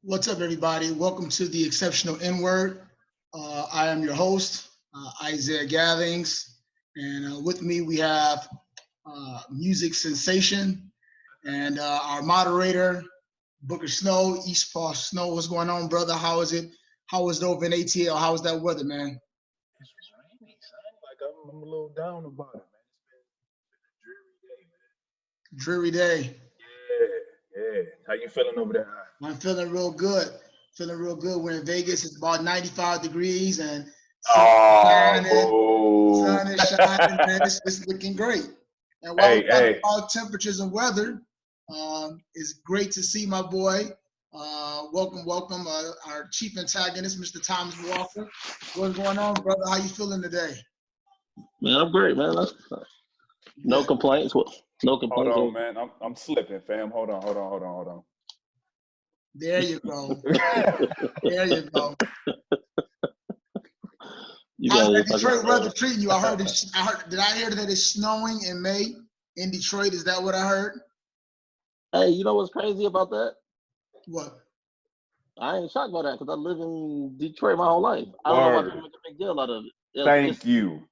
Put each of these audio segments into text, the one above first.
What's up, everybody? Welcome to the Exceptional N-Word. I am your host, Isaiah Gathings, and with me we have music sensation and our moderator, Booker Snow, East Paul Snow. What's going on, brother? How is it? How is it over in ATL? How is that weather, man? It's rainy, son. Like I'm a little down about it, man. It's been a dreary day, man. Dreary day. Yeah. How you feeling over there? I'm feeling real good. Feeling real good. We're in Vegas. It's about 95 degrees and Oh, sun is shining, man. It's looking great. And while hey, we're talking hey. about temperatures and weather, it's great to see my boy. Welcome, our chief antagonist, Mr. Thomas Walker. What's going on, brother? How you feeling today? Man, I'm great, man. No complaints. No complaints. Hold on, man. I'm slipping, fam. Hold on. There you go. There you go. How's that Detroit weather treating you? I heard. Did I hear that it's snowing in May in Detroit? Is that what I heard? Hey, you know what's crazy about that? What? I ain't shocked about that because I live in Detroit my whole life. I don't know why people make a big deal out of it. Thank you.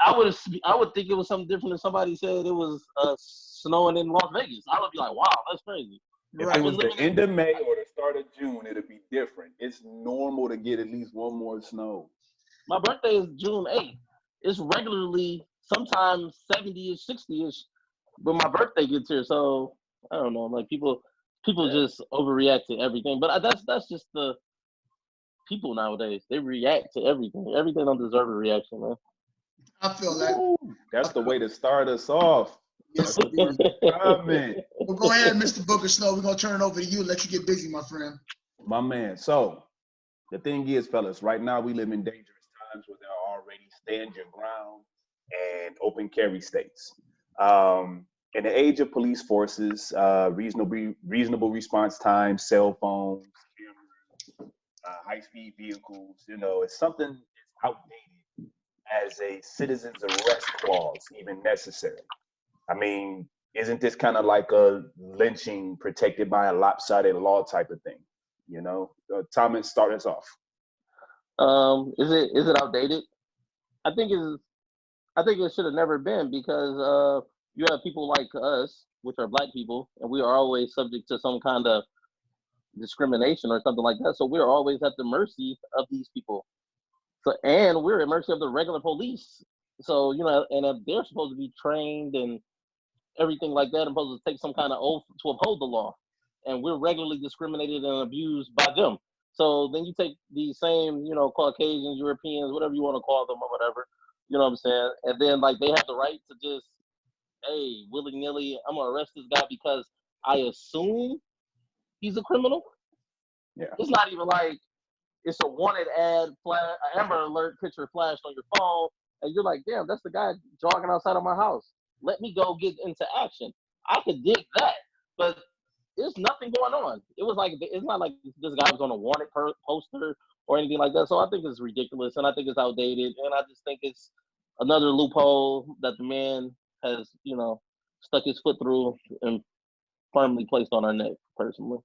I would think it was something different if somebody said it was snowing in Las Vegas. I would be like, wow, that's crazy. If it was the end of May or the start of June, it'd be different. It's normal to get at least one more snow. My birthday is June 8th. It's regularly sometimes 70-ish, 60-ish, but my birthday gets here. So I don't know. Like people just overreact to everything. But that's just the people nowadays. They react to everything. Everything don't deserve a reaction, man. I feel that. That's the way to start us off. Yes, comment. Well, go ahead, Mr. Booker Snow. We're gonna turn it over to you and let you get busy, my friend. My man. So the thing is, fellas, right now we live in dangerous times where there are already stand your ground and open carry states. In the age of police forces, reasonable response time, cell phones, cameras, high-speed vehicles, it's something that's outdated as a citizen's arrest clause even necessary. I mean, isn't this kind of like a lynching protected by a lopsided law type of thing? Thomas, start us off. Is it outdated? I think it should have never been because you have people like us, which are black people, and we are always subject to some kind of discrimination or something like that. So we're always at the mercy of these people. And we're at mercy of the regular police. So and if they're supposed to be trained and everything like that, and supposed to take some kind of oath to uphold the law, and we're regularly discriminated and abused by them. So then you take the same, Caucasians, Europeans, whatever you want to call them or whatever, you know what I'm saying? And then like they have the right to just, hey, willy-nilly, I'm gonna arrest this guy because I assume he's a criminal. Yeah. It's not even like it's a wanted ad, Amber Alert picture flashed on your phone, and you're like, damn, that's the guy jogging outside of my house. Let me go get into action. I could dig that, but there's nothing going on. It's not like this guy was on a wanted poster or anything like that. So I think it's ridiculous, and I think it's outdated, and I just think it's another loophole that the man has, stuck his foot through and firmly placed on our neck, personally.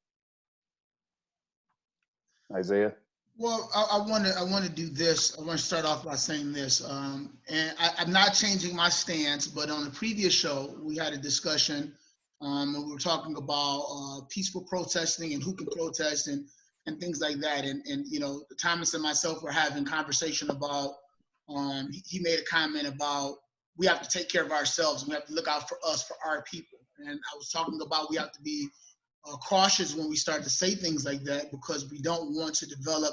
Isaiah? Well, I want to do this. I want to start off by saying this, and I'm not changing my stance. But on the previous show, we had a discussion, and we were talking about peaceful protesting and who can protest and things like that. And Thomas and myself were having conversation about. He made a comment about we have to take care of ourselves and we have to look out for us, for our people. And I was talking about we have to be cautious when we start to say things like that because we don't want to develop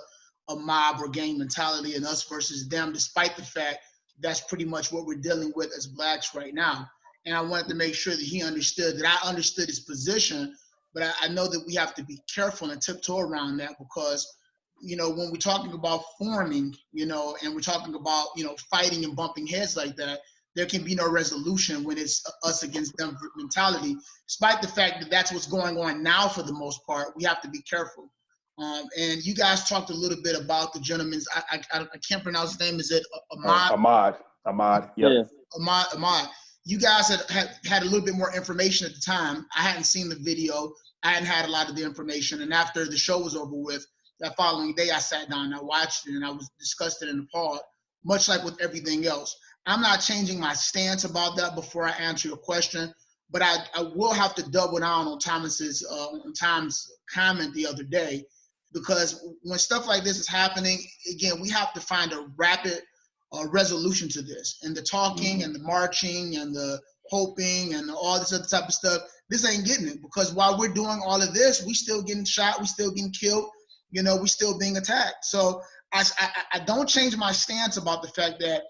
a mob or gang mentality in us versus them, despite the fact that's pretty much what we're dealing with as blacks right now. And I wanted to make sure that he understood that I understood his position, but I know that we have to be careful and tiptoe around that because, when we're talking about forming, and we're talking about, fighting and bumping heads like that, there can be no resolution when it's us against them mentality. Despite the fact that that's what's going on now for the most part, we have to be careful. And you guys talked a little bit about the gentleman's, I can't pronounce his name. Is it Ahmad? Ahmad. Yep. Ahmad. You guys had a little bit more information at the time. I hadn't seen the video. I hadn't had a lot of the information. And after the show was over with, that following day, I sat down and I watched it, and I was disgusted and appalled, much like with everything else. I'm not changing my stance about that before I answer your question, but I will have to double down on Tom's comment the other day, because when stuff like this is happening, again, we have to find a rapid resolution to this. And the talking and the marching and the hoping and all this other type of stuff, this ain't getting it, because while we're doing all of this, we still getting shot, we still getting killed, you know, we still being attacked. So I don't change my stance about the fact that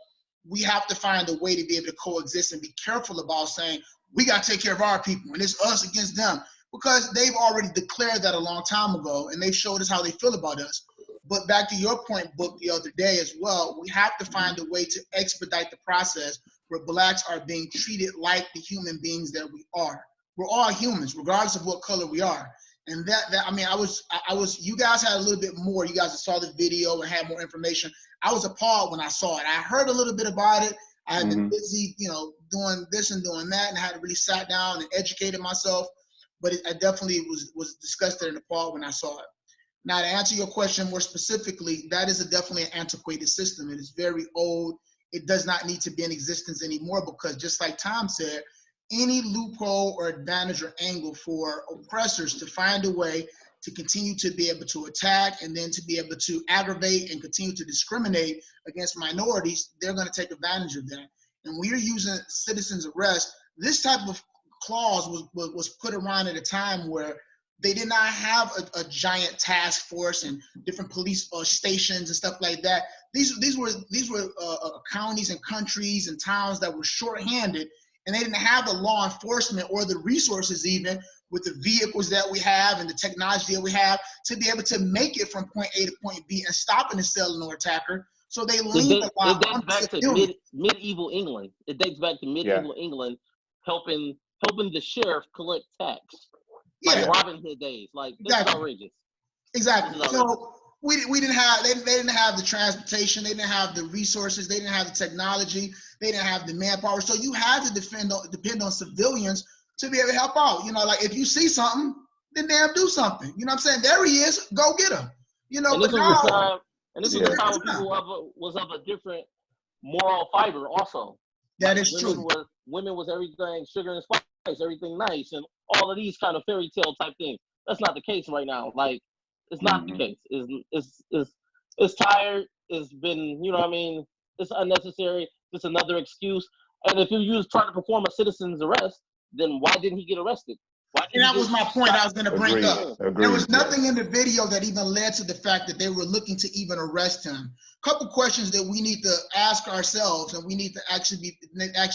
we have to find a way to be able to coexist and be careful about saying we got to take care of our people and it's us against them, because they've already declared that a long time ago and they've showed us how they feel about us. But back to your point, Book, the other day as well, we have to find a way to expedite the process where Blacks are being treated like the human beings that we are. We're all humans, regardless of what color we are. And I mean, I was, you guys had a little bit more. You guys saw the video and had more information. I was appalled when I saw it. I heard a little bit about it. I had been busy, you know, doing this and doing that, and I had to really sat down and educated myself. But I definitely was disgusted and appalled when I saw it. Now, to answer your question more specifically, that is definitely an antiquated system. It is very old. It does not need to be in existence anymore, because just like Tom said, any loophole or advantage or angle for oppressors to find a way to continue to be able to attack and then to be able to aggravate and continue to discriminate against minorities, they're going to take advantage of that. And when you're using citizens arrest, this type of clause was put around at a time where they did not have a giant task force and different police stations and stuff like that. These were counties and countries and towns that were shorthanded, and they didn't have the law enforcement or the resources, even with the vehicles that we have and the technology that we have, to be able to make it from point A to point B and stop an assailant or attacker. So they leaned a lot on It dates back to medieval England. It dates back to medieval England, helping the sheriff collect tax. Like Robin Hood days. Like, this is outrageous. Exactly. So we didn't have, they didn't have the transportation, they didn't have the resources, they didn't have the technology, they didn't have the manpower. So you had to depend on civilians to be able to help out. You know, like if you see something, then damn do something. You know what I'm saying? There he is, go get him. You know, and this was a time when people was of a different moral fiber also. That is true. Women was everything sugar and spice, everything nice, and all of these kind of fairy tale type things. That's not the case right now. Like, it's not the case. It's tired. It's been, you know what I mean? It's unnecessary. It's another excuse. And if you trying to perform a citizen's arrest, then why didn't he get arrested? And that was my point I was going to bring up. There was nothing in the video that even led to the fact that they were looking to even arrest him. A couple questions that we need to ask ourselves, and we need to actually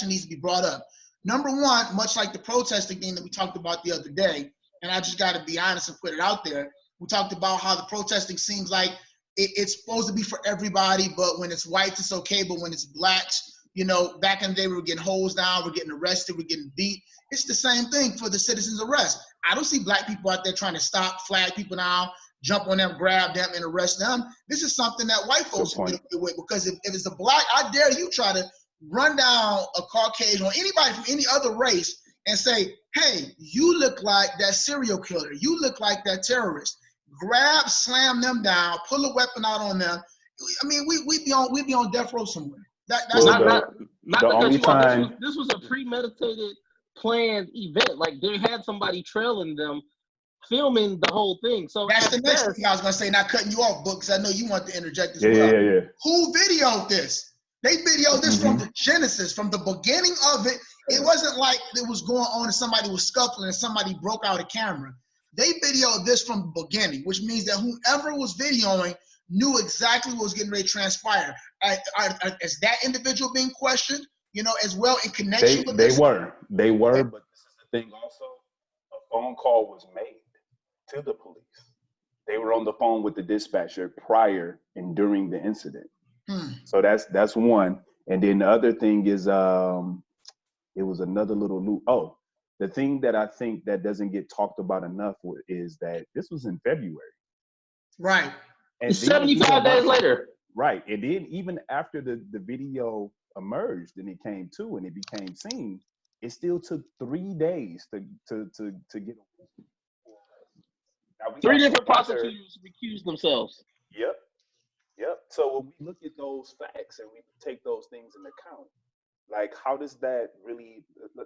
needs to be brought up. Number one, much like the protesting thing that we talked about the other day, and I just got to be honest and put it out there. We talked about how the protesting seems like it's supposed to be for everybody, but when it's whites, it's okay. But when it's blacks, you know, back in the day, we were getting hosed down, we're getting arrested, we're getting beat. It's the same thing for the citizens arrest. I don't see black people out there trying to stop, flag people down, jump on them, grab them, and arrest them. This is something that white folks can get away with, because if it's a black, I dare you try to run down a Caucasian or anybody from any other race and say, hey, you look like that serial killer. You look like that terrorist. Grab, slam them down, pull a weapon out on them. I mean, we'd be on death row somewhere. That's not because this was a premeditated, planned event. Like, they had somebody trailing them, filming the whole thing. So that's the next thing I was gonna say. Not cutting you off, Book, because I know you want to interject as well. Yeah. Who videoed this? They videoed this from the genesis, from the beginning of it. It wasn't like it was going on and somebody was scuffling and somebody broke out a camera. They videoed this from the beginning, which means that whoever was videoing knew exactly what was getting ready to transpire. Is that individual being questioned, you know, as well in connection with this? They were, but this is the thing also, a phone call was made to the police. They were on the phone with the dispatcher prior and during the incident. So that's one. And then the other thing is, it was another little loop. Oh, the thing that I think that doesn't get talked about enough is that this was in February. Right. And 75 days later. Right. And then even after the video emerged and it came to and it became seen, it still took 3 days to get Now we 3 got different some other. prosecutors recused themselves. Yep. Yep. So when we look at those facts and we take those things into account, like how does that really,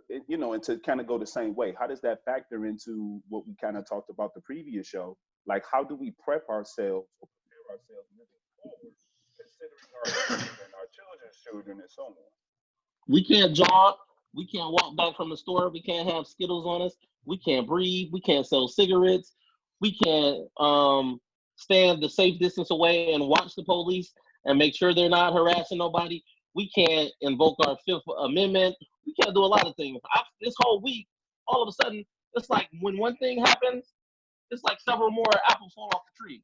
and to kind of go the same way, how does that factor into what we kind of talked about the previous show? Like, how do we prep ourselves or prepare ourselves moving forward, considering our children, our children's children, and so on? We can't jog. We can't walk back from the store. We can't have Skittles on us. We can't breathe. We can't sell cigarettes. We can't stand the safe distance away and watch the police and make sure they're not harassing nobody. We can't invoke our Fifth Amendment. We can't do a lot of things. This whole week, all of a sudden, it's like when one thing happens, it's like several more apples fall off the tree.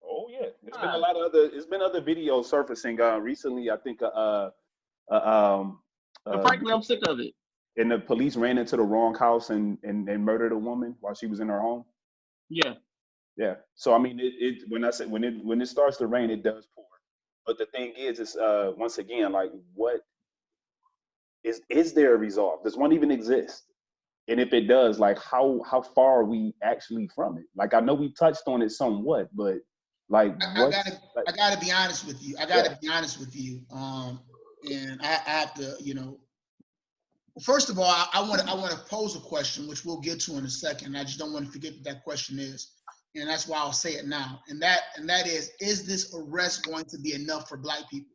Oh yeah, there's been a lot of other. It's been other videos surfacing recently. I think and frankly, I'm sick of it. And the police ran into the wrong house and murdered a woman while she was in her home. Yeah. Yeah. So I mean, when it starts to rain, it does pour. But the thing is once again, like, what is there a resolve? Does one even exist? And if it does, like, how far are we actually from it? Like, I know we touched on it somewhat, but like, I gotta be honest with you. Be honest with you. And I have to, first of all, I want to pose a question, which we'll get to in a second. I just don't want to forget what that question is, and that's why I'll say it now. And that is this arrest going to be enough for Black people?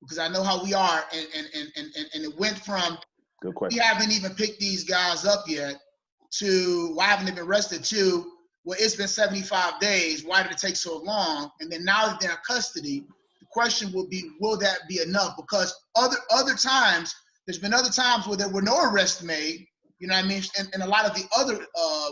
Because I know how we are, and it went from, good question, we haven't even picked these guys up yet, to why haven't they been arrested, to, well, it's been 75 days. Why did it take so long? And then now that they're in custody, the question will be, will that be enough? Because other times, there's been other times where there were no arrests made, you know what I mean? And a lot of the other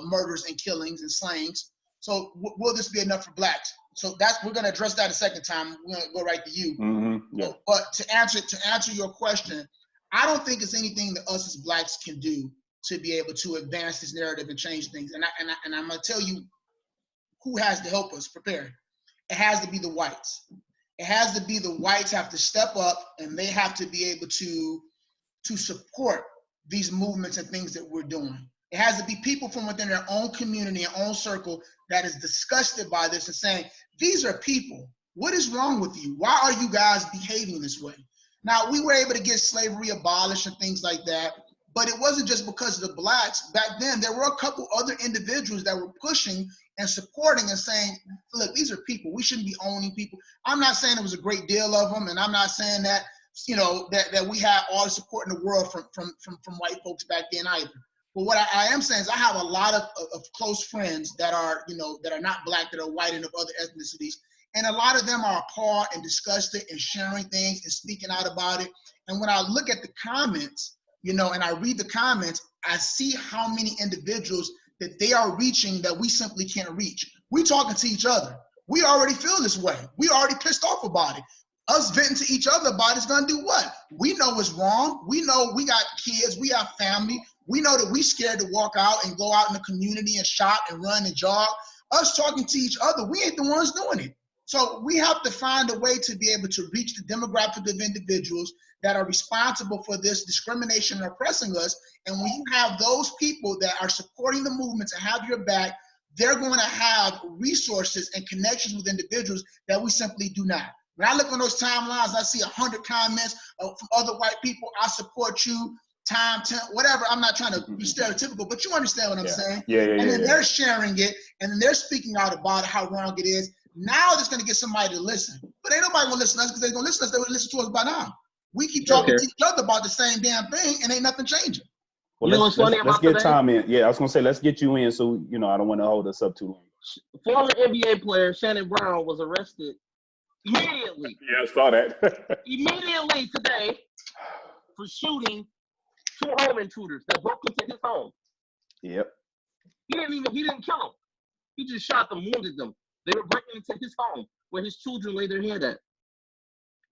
murders and killings and slayings. So will this be enough for Blacks? So we're gonna address that a second time. We're gonna go right to you. Mm-hmm. Yeah. But to answer your question, I don't think it's anything that us as Blacks can do to be able to advance this narrative and change things. And I'm gonna tell you who has to help us prepare. It has to be the whites. It has to be the whites have to step up, and they have to be able to support these movements and things that we're doing. It has to be people from within their own community and own circle that is disgusted by this and saying, these are people. What is wrong with you? Why are you guys behaving this way? Now, we were able to get slavery abolished and things like that, but it wasn't just because of the Blacks. Back then, there were a couple other individuals that were pushing and supporting and saying, look, these are people. We shouldn't be owning people. I'm not saying it was a great deal of them, and I'm not saying that, that we had all the support in the world from white folks back then either. But what I am saying is I have a lot of close friends that are, that are not Black, that are white and of other ethnicities. And a lot of them are appalled and disgusted and sharing things and speaking out about it. And when I look at the comments, and I read the comments, I see how many individuals that they are reaching that we simply can't reach. We're talking to each other. We already feel this way. We already pissed off about it. Us venting to each other about it's gonna do what? We know what's wrong. We know we got kids, we have family. We know that we scared to walk out and go out in the community and shop and run and jog. Us talking to each other, we ain't the ones doing it. So we have to find a way to be able to reach the demographic of individuals that are responsible for this discrimination and oppressing us. And when you have those people that are supporting the movements and have your back, they're going to have resources and connections with individuals that we simply do not. When I look on those timelines, I see 100 comments from other white people. I support you, time, whatever. I'm not trying to be stereotypical, but you understand what I'm saying. Yeah. And then they're sharing it, and then they're speaking out about how wrong it is. Now it's going to get somebody to listen. But ain't nobody going to listen to us, because they're going to listen to us. They would listen to us by now. We keep talking to each other about the same damn thing, and ain't nothing changing. Well, let's get Tom in. Yeah, I was going to say, let's get you in, so I don't want to hold us up too long. Former NBA player Shannon Brown was arrested immediately. Yeah, I saw that. Immediately today for shooting 2 home intruders that broke into his home. Yep. He didn't kill them. He just shot them, wounded them. They were breaking into his home where his children lay their head at.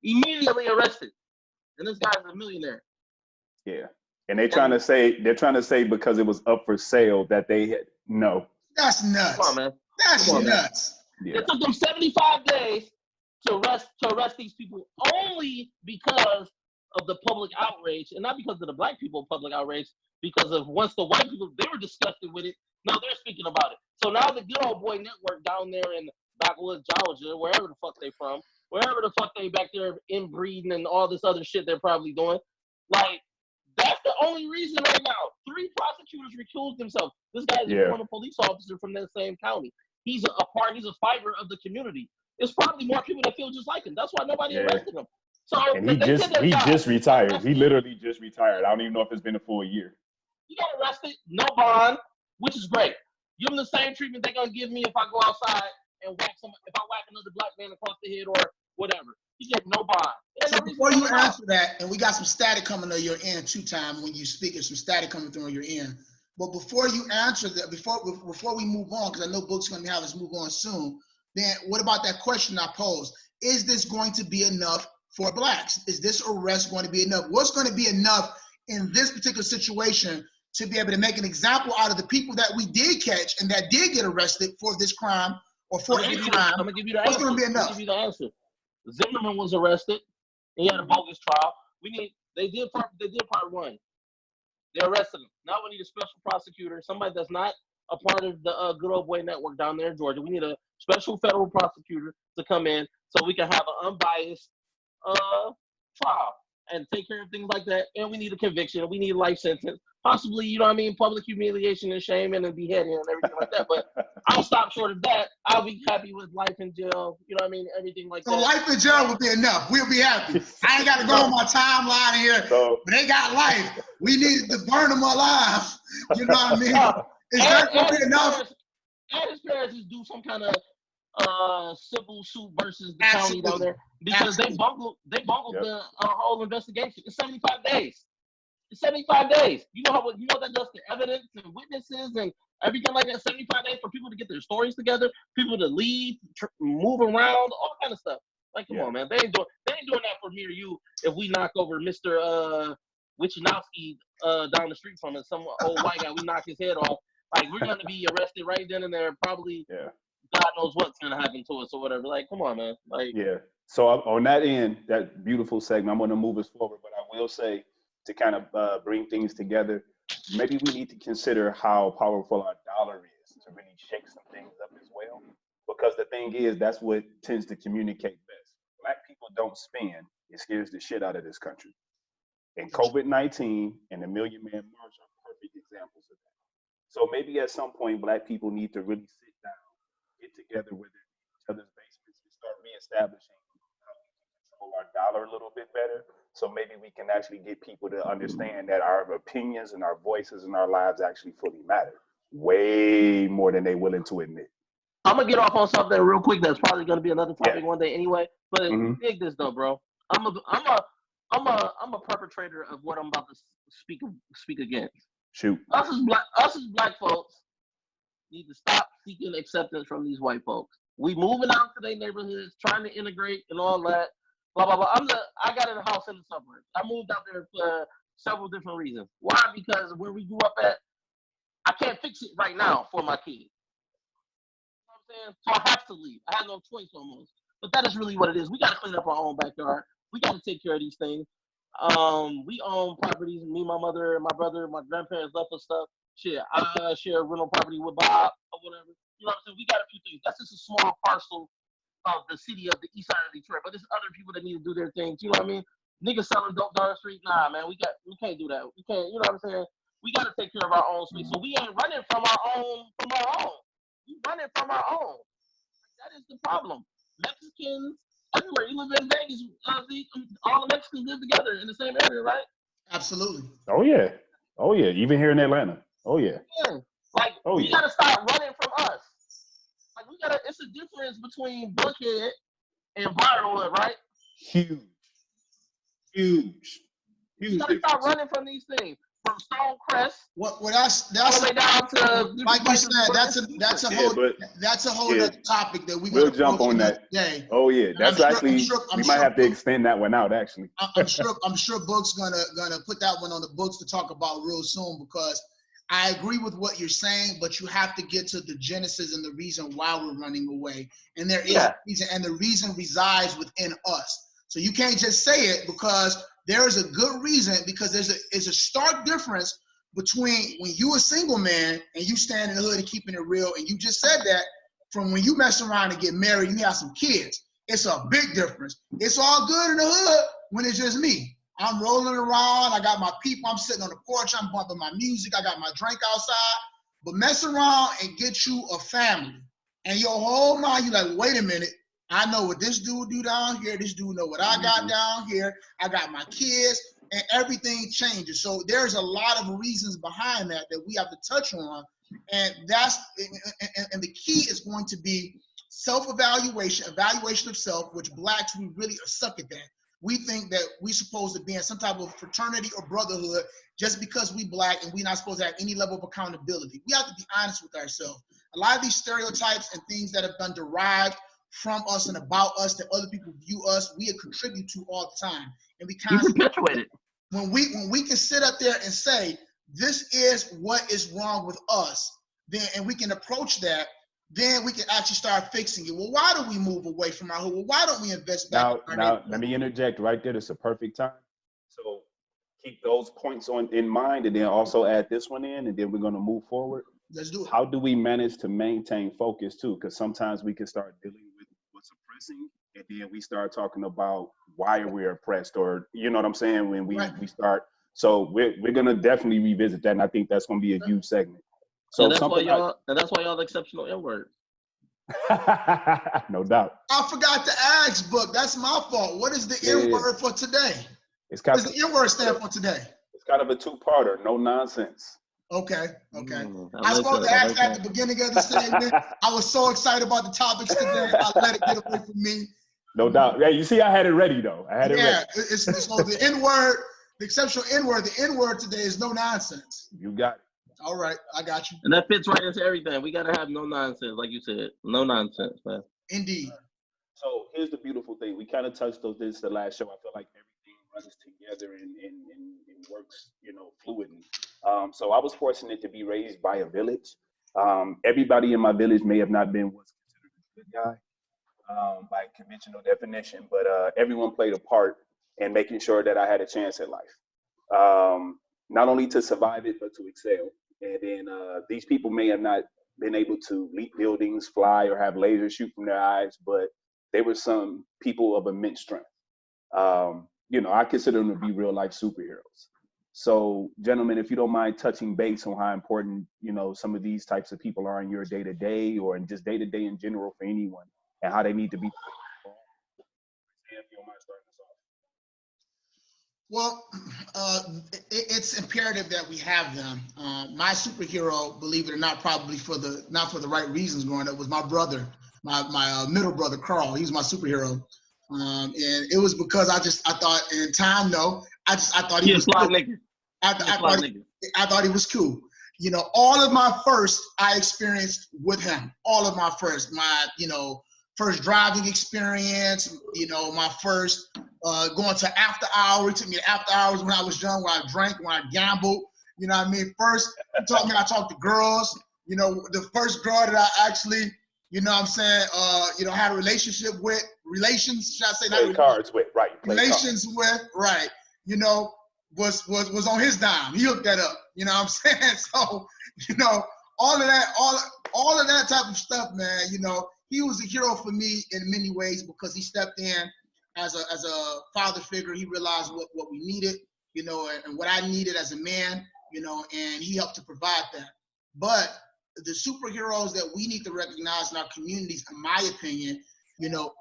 Immediately arrested. And this guy's a millionaire. Yeah. And they're trying to say because it was up for sale that they had no. That's nuts. Come on, man. That's nuts. Yeah. It took them 75 days to arrest these people only because of the public outrage, and not because of the Black people public outrage, because of once the white people, they were disgusted with it. No, they're speaking about it. So now the Good Old Boy Network down there in backwoods Georgia, wherever the fuck they from, wherever the fuck they back there inbreeding and all this other shit they're probably doing, like, that's the only reason right now. 3 prosecutors recused themselves. This guy is a former police officer from that same county. He's he's a fiber of the community. There's probably more people that feel just like him. That's why nobody arrested him. So and he just retired. He literally just retired. I don't even know if it's been a full year. He got arrested, no bond, which is great. Give him the same treatment they're gonna give me if I go outside and if I whack another black man across the head or whatever. He get no bond. So before you answer that, and we got some static coming to your end too, time when you speak, there's some static coming through on your end. But before you answer that, before we move on, because I know Book's going to have us move on soon, then what about that question I posed? Is this going to be enough for blacks? Is this arrest going to be enough? What's going to be enough in this particular situation to be able to make an example out of the people that we did catch and that did get arrested for this crime or for any crime? I'm going to give you the What's answer. going to be enough? I'm going to give you the answer. Zimmerman was arrested. He had a bogus trial. They did part 1. They arrested him. Now we need a special prosecutor, somebody that's not a part of the Good Old Boy Network down there in Georgia. We need a special federal prosecutor to come in so we can have an unbiased trial and take care of things like that. And we need a conviction. We need a life sentence. Possibly, you know what I mean, public humiliation and shame and beheading and everything like that. But I'll stop short of that. I'll be happy with life in jail. You know what I mean? Everything like that. So life in jail would be enough. We'll be happy. I ain't got to go on my timeline here, but they got life. We needed to burn them alive. You know what I mean? Is that going to be enough? And his parents just do some kind of civil suit versus the county down there because they bungled the whole investigation. It's 75 days. It's 75 days. You know what that does to evidence and witnesses and everything like that. 75 days for people to get their stories together, people to leave, move around, all kind of stuff. Like, come on, man. They ain't doing that for me or you if we knock over Mr. Wichanowski down the street from us, some old white guy. We knock his head off. Like, we're gonna be arrested right then and there. Probably, God knows what's gonna happen to us or whatever. Like, come on, man. Like, So on that end, that beautiful segment, I'm gonna move us forward, but I will say, to kind of bring things together, maybe we need to consider how powerful our dollar is to really shake some things up as well. Because the thing is, that's what tends to communicate best. Black people don't spend. It scares the shit out of this country. And COVID-19 and the Million Man March are perfect examples of that. So maybe at some point, Black people need to really sit down, get together with each other's basements and start reestablishing how we can control our dollar a little bit better. So maybe we can actually get people to understand that our opinions and our voices and our lives actually fully matter, way more than they're willing to admit. I'm gonna get off on something real quick. That's probably gonna be another topic one day anyway. But dig this though, bro. I'm a perpetrator of what I'm about to speak against. Shoot. Us as black folks need to stop seeking acceptance from these white folks. We moving out to their neighborhoods, trying to integrate and all that. Blah blah blah. I got a house in the suburbs. I moved out there for several different reasons. Why? Because where we grew up at, I can't fix it right now for my kids. You know what I'm saying? So I have to leave. I have no choice almost. But that is really what it is. We got to clean up our own backyard. We got to take care of these things. We own properties. Me, my mother, my brother, my grandparents left us stuff. Shit, I share rental property with Bob or whatever. You know what I'm saying? We got a few things. That's just a small parcel of the city of the east side of Detroit, but there's other people that need to do their things. You know what I mean? Niggas selling dope down the street. Nah, man, we can't do that. We can't. You know what I'm saying? We got to take care of our own space. So we ain't running from our own. We running from our own. That is the problem. Mexicans everywhere. You live in Vegas. All the Mexicans live together in the same area, right? Absolutely. Oh yeah. Even here in Atlanta. Oh yeah. Like we gotta stop running from us. Like it's a difference between Buckhead and Briarwood, right? Huge. You gotta stop running from these things. From Stonecrest. Well, that's all the way down to like you said. That's a whole other topic that we'll jump on that day. Oh yeah, that's actually we might have to extend that one out. Actually, I'm sure Book's gonna put that one on the books to talk about real soon, because I agree with what you're saying, but you have to get to the genesis and the reason why we're running away. And there is a reason, and the reason resides within us. So you can't just say it, because there is a good reason, because there's a stark difference between when you a single man and you stand in the hood and keeping it real, and you just said that, from when you mess around and get married, you have some kids. It's a big difference. It's all good in the hood when it's just me. I'm rolling around, I got my people, I'm sitting on the porch, I'm bumping my music, I got my drink outside. But mess around and get you a family. And your whole mind, you're like, wait a minute, I know what this dude do down here, this dude know what I got down here, I got my kids, and everything changes. So there's a lot of reasons behind that we have to touch on. And that's, and the key is going to be self-evaluation, evaluation of self, which blacks, we really suck at that. We think that we supposed to be in some type of fraternity or brotherhood just because we black, and we're not supposed to have any level of accountability. We have to be honest with ourselves. A lot of these stereotypes and things that have been derived from us and about us that other people view us, we contribute to all the time. And we constantly perpetuate it. When we can sit up there and say, this is what is wrong with us, then, and we can approach that, then we can actually start fixing it. Well, why do we move away from our hood? Well, why don't we invest back? Now, let me interject right there. It's a perfect time. So keep those points in mind, and then also add this one in, and then we're going to move forward. Let's do it. How do we manage to maintain focus too? Because sometimes we can start dealing with what's oppressing, and then we start talking about why we're oppressed, or you know what I'm saying, when we start. So we're going to definitely revisit that, and I think that's going to be a huge segment. So and that's why y'all the exceptional N-word. No doubt. I forgot to ask, Book. That's my fault. What is the N-word for today? What does the N-word stand for today? It's kind of a two-parter. No nonsense. Okay. I was supposed to ask that at the beginning of the segment. I was so excited about the topics today. I let it get away from me. No doubt. Yeah, you see, I had it ready though. I had it ready. Yeah, it's so the N-word, the exceptional N-word. The N-word today is no nonsense. You got it. All right, I got you. And that fits right into everything. We gotta have no nonsense, like you said. No nonsense, man. Indeed. So here's the beautiful thing. We kind of touched on this the last show. I feel like everything runs together and works, fluidly. So I was fortunate to be raised by a village. Everybody in my village may have not been what's considered a good guy by conventional definition, but everyone played a part in making sure that I had a chance at life. Not only to survive it, but to excel. And then these people may have not been able to leap buildings, fly, or have lasers shoot from their eyes, but they were some people of immense strength. I consider them to be real life superheroes. So, gentlemen, if you don't mind touching base on how important, some of these types of people are in your day to day, or in just day to day in general for anyone, and how they need to be. If you don't mind starting us off. Well, it's imperative that we have them. My superhero, believe it or not, probably not for the right reasons growing up, was my brother, my middle brother, Carl. He was my superhero. And it was because I thought, in time, I thought he was cool. I thought he was cool. All of my first I experienced with him. All of my first, first driving experience, my first going to after hours. It took me to after hours when I was young, where I drank, when I gambled. You know what I mean? First, he taught me how to talk to girls. The first girl that I actually, had a relationship with, should I say? Play cards with, right. Relations with, right. Was on his dime. He hooked that up. You know what I'm saying? So, all of that type of stuff, man, he was a hero for me in many ways, because he stepped in as a father figure. He realized what we needed, and what I needed as a man, and he helped to provide that. But the superheroes that we need to recognize in our communities, in my opinion,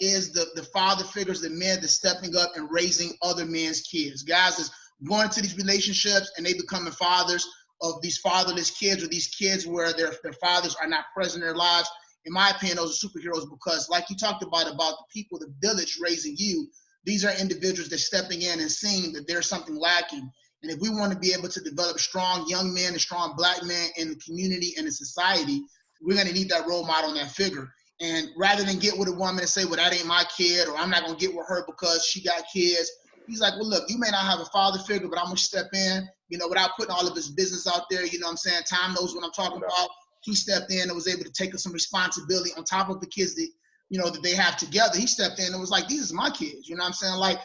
is the father figures, the men that's stepping up and raising other men's kids. Guys that's going to these relationships and they becoming fathers of these fatherless kids, or these kids where their fathers are not present in their lives. In my opinion, those are superheroes, because like you talked about the people, the village raising you, these are individuals that stepping in and seeing that there's something lacking. And if we want to be able to develop strong young men and strong black men in the community and in society, we're going to need that role model and that figure. And rather than get with a woman and say, well, that ain't my kid, or I'm not going to get with her because she got kids, he's like, well, look, you may not have a father figure, but I'm going to step in, without putting all of his business out there. You know what I'm saying? Tom knows what I'm talking about. He stepped in and was able to take some responsibility on top of the kids that, that they have together. He stepped in and was like, these are my kids. You know what I'm saying? Like,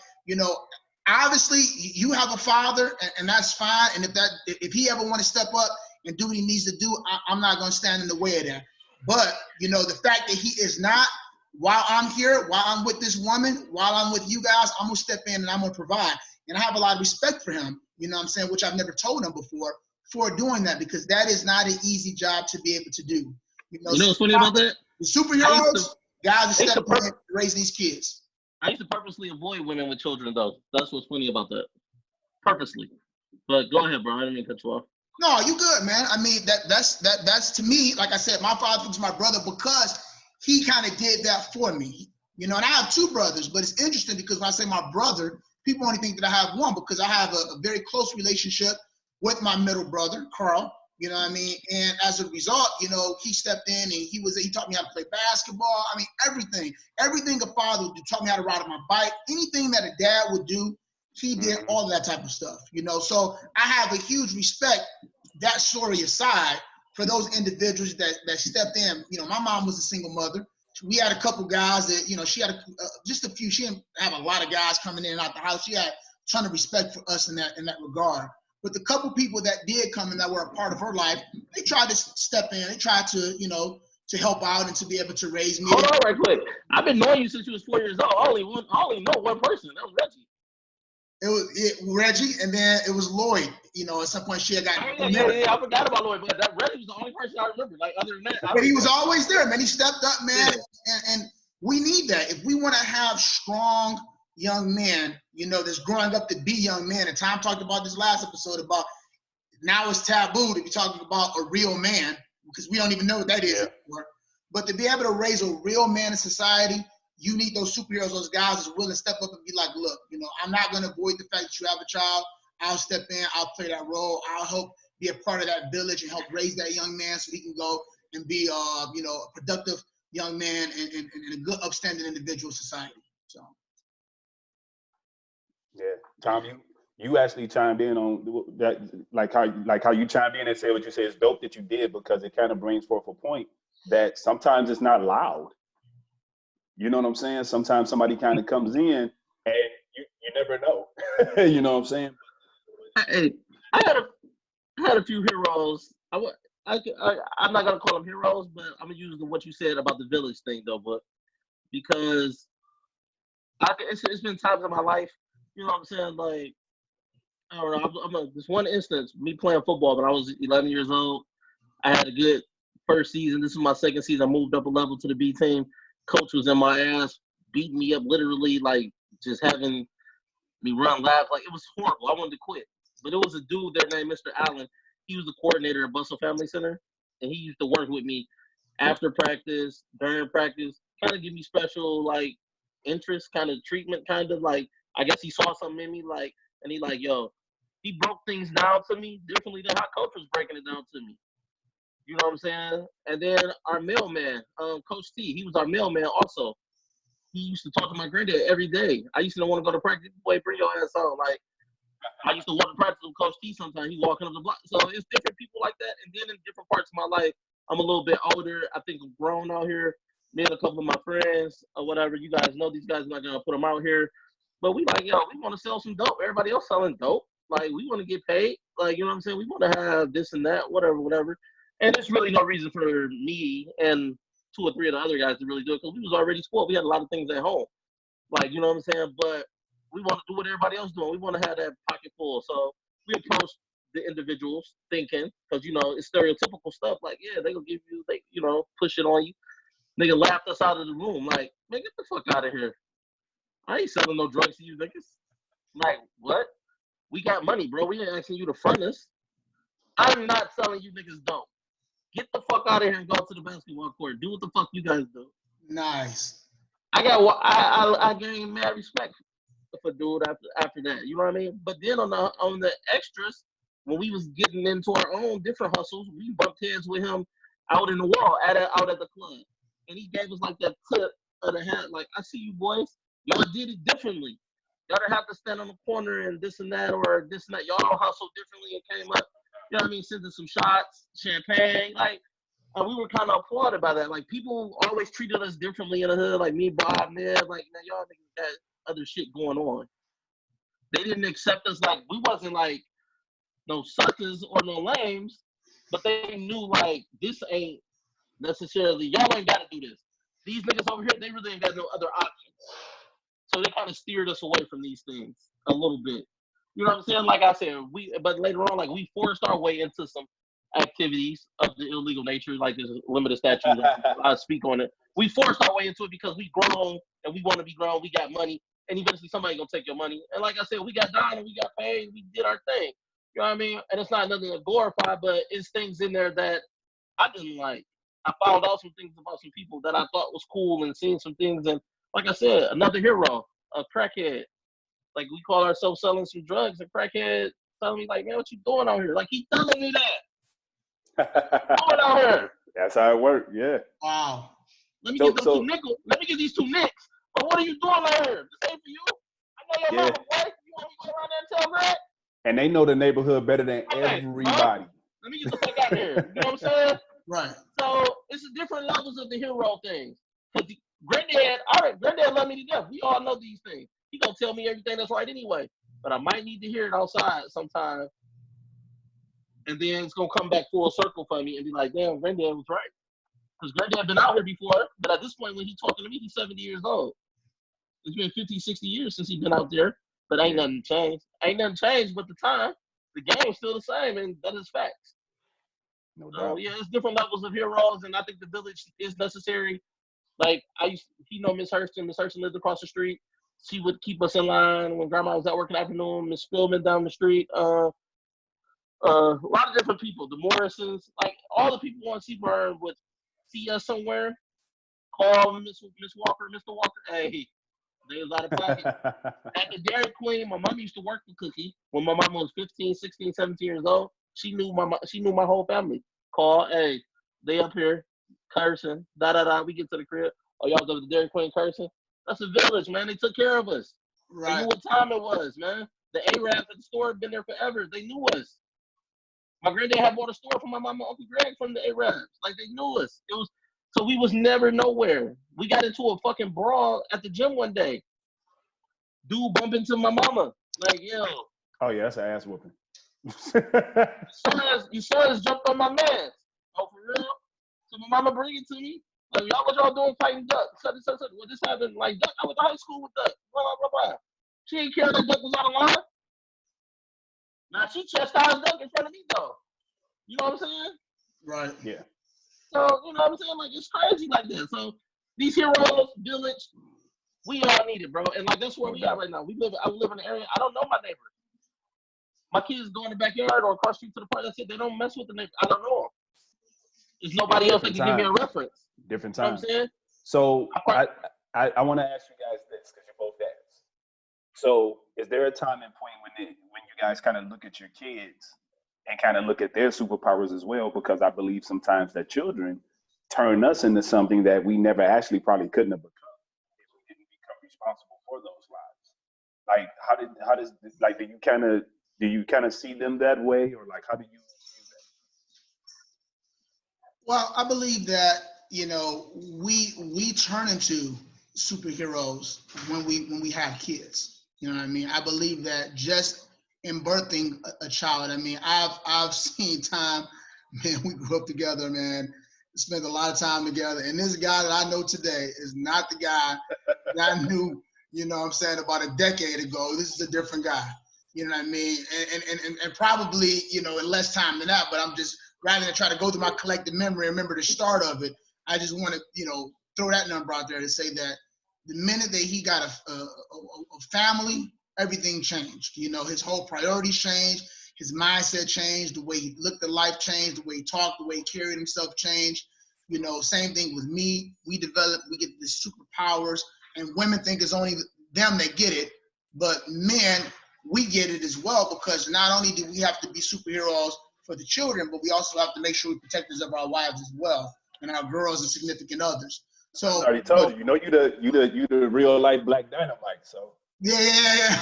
obviously you have a father, and that's fine. And if he ever want to step up and do what he needs to do, I'm not going to stand in the way of that. But, you know, the fact that he is not, while I'm here, while I'm with this woman, while I'm with you guys, I'm going to step in and I'm going to provide. And I have a lot of respect for him, you know what I'm saying, which I've never told him before, for doing that, because that is not an easy job to be able to do. You know what's funny about that? The superheroes, guys are stepping in to raise these kids. I used to purposely avoid women with children, though. That's what's funny about that. Purposely. But go ahead, bro. I didn't mean to cut you off. No, you good, man. I mean, that's to me, like I said, my father was my brother because he kind of did that for me. You know, and I have two brothers, but it's interesting because when I say my brother, people only think that I have one, because I have a very close relationship with my middle brother, Carl. You know what I mean? And as a result, you know, he stepped in and he taught me how to play basketball. I mean, everything a father would do, taught me how to ride on my bike. Anything that a dad would do, he did all of that type of stuff, you know? So I have a huge respect, that story aside, for those individuals that stepped in. You know, my mom was a single mother. We had a couple guys that, you know, she had just a few. She didn't have a lot of guys coming in and out the house. She had a ton of respect for us in that regard. But the couple people that did come in that were a part of her life, they tried to step in. They tried to, you know, to help out and to be able to raise me. Hold on right quick. I've been knowing you since you was 4 years old. I only know one person. That was Reggie. It was Reggie, and then it was Lloyd. You know, at some point she had got married. Yeah, I forgot about Lloyd, but that Reggie was the only person I remember. Like, other than that, but he was always there, man. He stepped up, man, and we need that if we want to have strong young men, you know, that's growing up to be young men. And Tom talked about this last episode about now it's taboo to be talking about a real man, because we don't even know what that is anymore. But to be able to raise a real man in society, you need those superheroes, those guys that's willing to step up and be like, look, you know, I'm not going to avoid the fact that you have a child. I'll step in. I'll play that role. I'll help be a part of that village and help raise that young man so he can go and be, you know, a productive young man and a good, upstanding individual in society. So. Yeah, Tom, you actually chimed in on that, like how you chimed in and said what you said. It's dope that you did, because it kind of brings forth a point that sometimes it's not loud. You know what I'm saying? Sometimes somebody kind of comes in and you never know. You know what I'm saying? Hey, I had a few heroes. I'm not gonna call them heroes, but I'm gonna use what you said about the village thing though, but because it's been times in my life. You know what I'm saying? Like, I don't know. This one instance, me playing football when I was 11 years old. I had a good first season. This is my second season. I moved up a level to the B team. Coach was in my ass, beating me up, literally, like just having me run laps. Like, it was horrible. I wanted to quit. But it was a dude there named Mr. Allen. He was the coordinator at Bustle Family Center, and he used to work with me after practice, during practice, kind of give me special, like, interest, kind of treatment, kind of like, I guess he saw something in me, like, and he like, yo, he broke things down to me differently than how Coach was breaking it down to me. You know what I'm saying? And then our mailman, Coach T, he was our mailman also. He used to talk to my granddad every day. I used to want to go to practice. Boy, bring your ass on. Like, I used to walk to practice with Coach T sometimes. He walking up the block. So it's different people like that. And then in different parts of my life, I'm a little bit older. I think I'm grown out here. Me and a couple of my friends or whatever. You guys know these guys. I'm not going to put them out here. But we like, yo, we want to sell some dope. Everybody else selling dope. Like, we want to get paid. Like, you know what I'm saying? We want to have this and that, whatever. And there's really no reason for me and 2 or 3 of the other guys to really do it, because we was already spoiled. We had a lot of things at home. Like, you know what I'm saying? But we want to do what everybody else doing. We want to have that pocket full. So we approached the individuals thinking, because, you know, it's stereotypical stuff. Like, yeah, they going to give you, they, you know, push it on you. Nigga laughed us out of the room. Like, man, get the fuck out of here. I ain't selling no drugs to you niggas. Like, what? We got money, bro. We ain't asking you to front us. I'm not selling you niggas dope. Get the fuck out of here and go to the basketball court. Do what the fuck you guys do. Nice. I gained mad respect for dude after that. You know what I mean? But then on the extras, when we was getting into our own different hustles, we bumped heads with him out in the wall out at the club, and he gave us like that tip of the hat. Like, I see you boys. Y'all did it differently. Y'all didn't have to stand on the corner and this and that or this and that. Y'all hustled differently and came up. You know what I mean? Sending some shots, champagne. Like, and we were kind of applauded by that. Like, people always treated us differently in the hood. Like me, Bob, Ned. Like, man, y'all niggas got other shit going on. they didn't accept us like we wasn't like no suckers or no lames, but they knew like this ain't necessarily y'all ain't got to do this. These niggas over here, they really ain't got no other options. So they kind of steered us away from these things a little bit. You know what I'm saying? Like I said, but later on, like we forced our way into some activities of the illegal nature, like there's a limited statute. I speak on it. We forced our way into it because we grown and we want to be grown. We got money, and eventually somebody gonna take your money. And like I said, we got down and we got paid. We did our thing. You know what I mean? And it's not nothing to glorify, but it's things in there that I didn't like. I found out some things about some people that I thought was cool and seen some things. And like I said, another hero, a crackhead. Like we call ourselves selling some drugs. A crackhead telling me like, man, what you doing out here? Like he telling me that. Doing out here. That's how it worked. Yeah. Wow. Let me get those 2 nickels. Let me get these 2 nicks. But what are you doing out here? This ain't for you. I know your mama wife. You want me to go around there and tell Greg? And they know the neighborhood better than everybody. Let me get the fuck out of here. You know what I'm saying? Right. So it's different levels of the hero things. Cause Granddad love me to death. We all know these things. He gonna tell me everything that's right anyway. But I might need to hear it outside sometime. And then it's gonna come back full circle for me and be like, damn, Granddad was right. Because Granddad been out here before, but at this point when he's talking to me, he's 70 years old. It's been 50, 60 years since he's been out there, but ain't nothing changed. Ain't nothing changed but the time. The game's still the same, and that is facts. No doubt. So yeah, it's different levels of heroes, and I think the village is necessary. Like Miss Hurston. Miss Hurston lived across the street. She would keep us in line when Grandma was at work in the afternoon. Miss Spillman down the street. A lot of different people. The Morrisons, like all the people on Seaburn would see us somewhere. Call Miss Walker, Mr. Walker. Hey, they was out of pocket. At the Dairy Queen, my mom used to work for Cookie when my mom was 15, 16, 17 years old. She knew my whole family. Call, hey, they up here cursing, We get to the crib. Oh, y'all go to the Dairy Queen cursing? That's a village, man. They took care of us. Right. They knew what time it was, man. The Arabs at the store had been there forever. They knew us. My granddad had bought a store for my mama, Uncle Greg from the Arabs. Like they knew us. So we was never nowhere. We got into a fucking brawl at the gym one day. Dude bumped into my mama. Like, yo. Oh yeah, that's an ass whooping. You saw us jump on my man. Oh, for real? So my mama bring it to me. Like, y'all, what y'all doing fighting Duck? Well, this happened. Like, Duck, I went to high school with Duck. Blah, blah, blah, blah. She didn't care that Duck was out of line. Now, she chastised Duck in front of me, though. You know what I'm saying? Right. Yeah. So, you know what I'm saying? Like, it's crazy like that. So, these heroes, village, we all need it, bro. And, like, that's where we at right now. I live in an area, I don't know my neighbors. My kids go in the backyard or across the street to the park. That's it. They don't mess with the neighbor. I don't know them. There's nobody else that can give me a reference. Different time. You know time. what I'm saying? So I want to ask you guys this because you're both dads. So is there a time and point when you guys kind of look at your kids and kind of look at their superpowers as well? Because I believe sometimes that children turn us into something that we never actually probably couldn't have become if we didn't become responsible for those lives. Like how does like do you kind of see them that way, or like how do you view that? Well, I believe that we turn into superheroes when we have kids. You know what I mean? I believe that just in birthing a child. I mean, I've seen time. Man, we grew up together, man. Spent a lot of time together, and this guy that I know today is not the guy that I knew. You know what I'm saying, about a decade ago. This is a different guy. You know what I mean? And probably, in less time than that, but I'm just, rather than try to go through my collective memory and remember the start of it, I just want to, throw that number out there to say that the minute that he got a family, everything changed. His whole priorities changed, his mindset changed, the way he looked at life changed, the way he talked, the way he carried himself changed. Same thing with me. We get these superpowers, and women think it's only them that get it, but men, we get it as well, because not only do we have to be superheroes for the children, but we also have to make sure we protect us of our wives as well, and our girls and significant others. So I already told you, you the real life Black Dynamite. So yeah.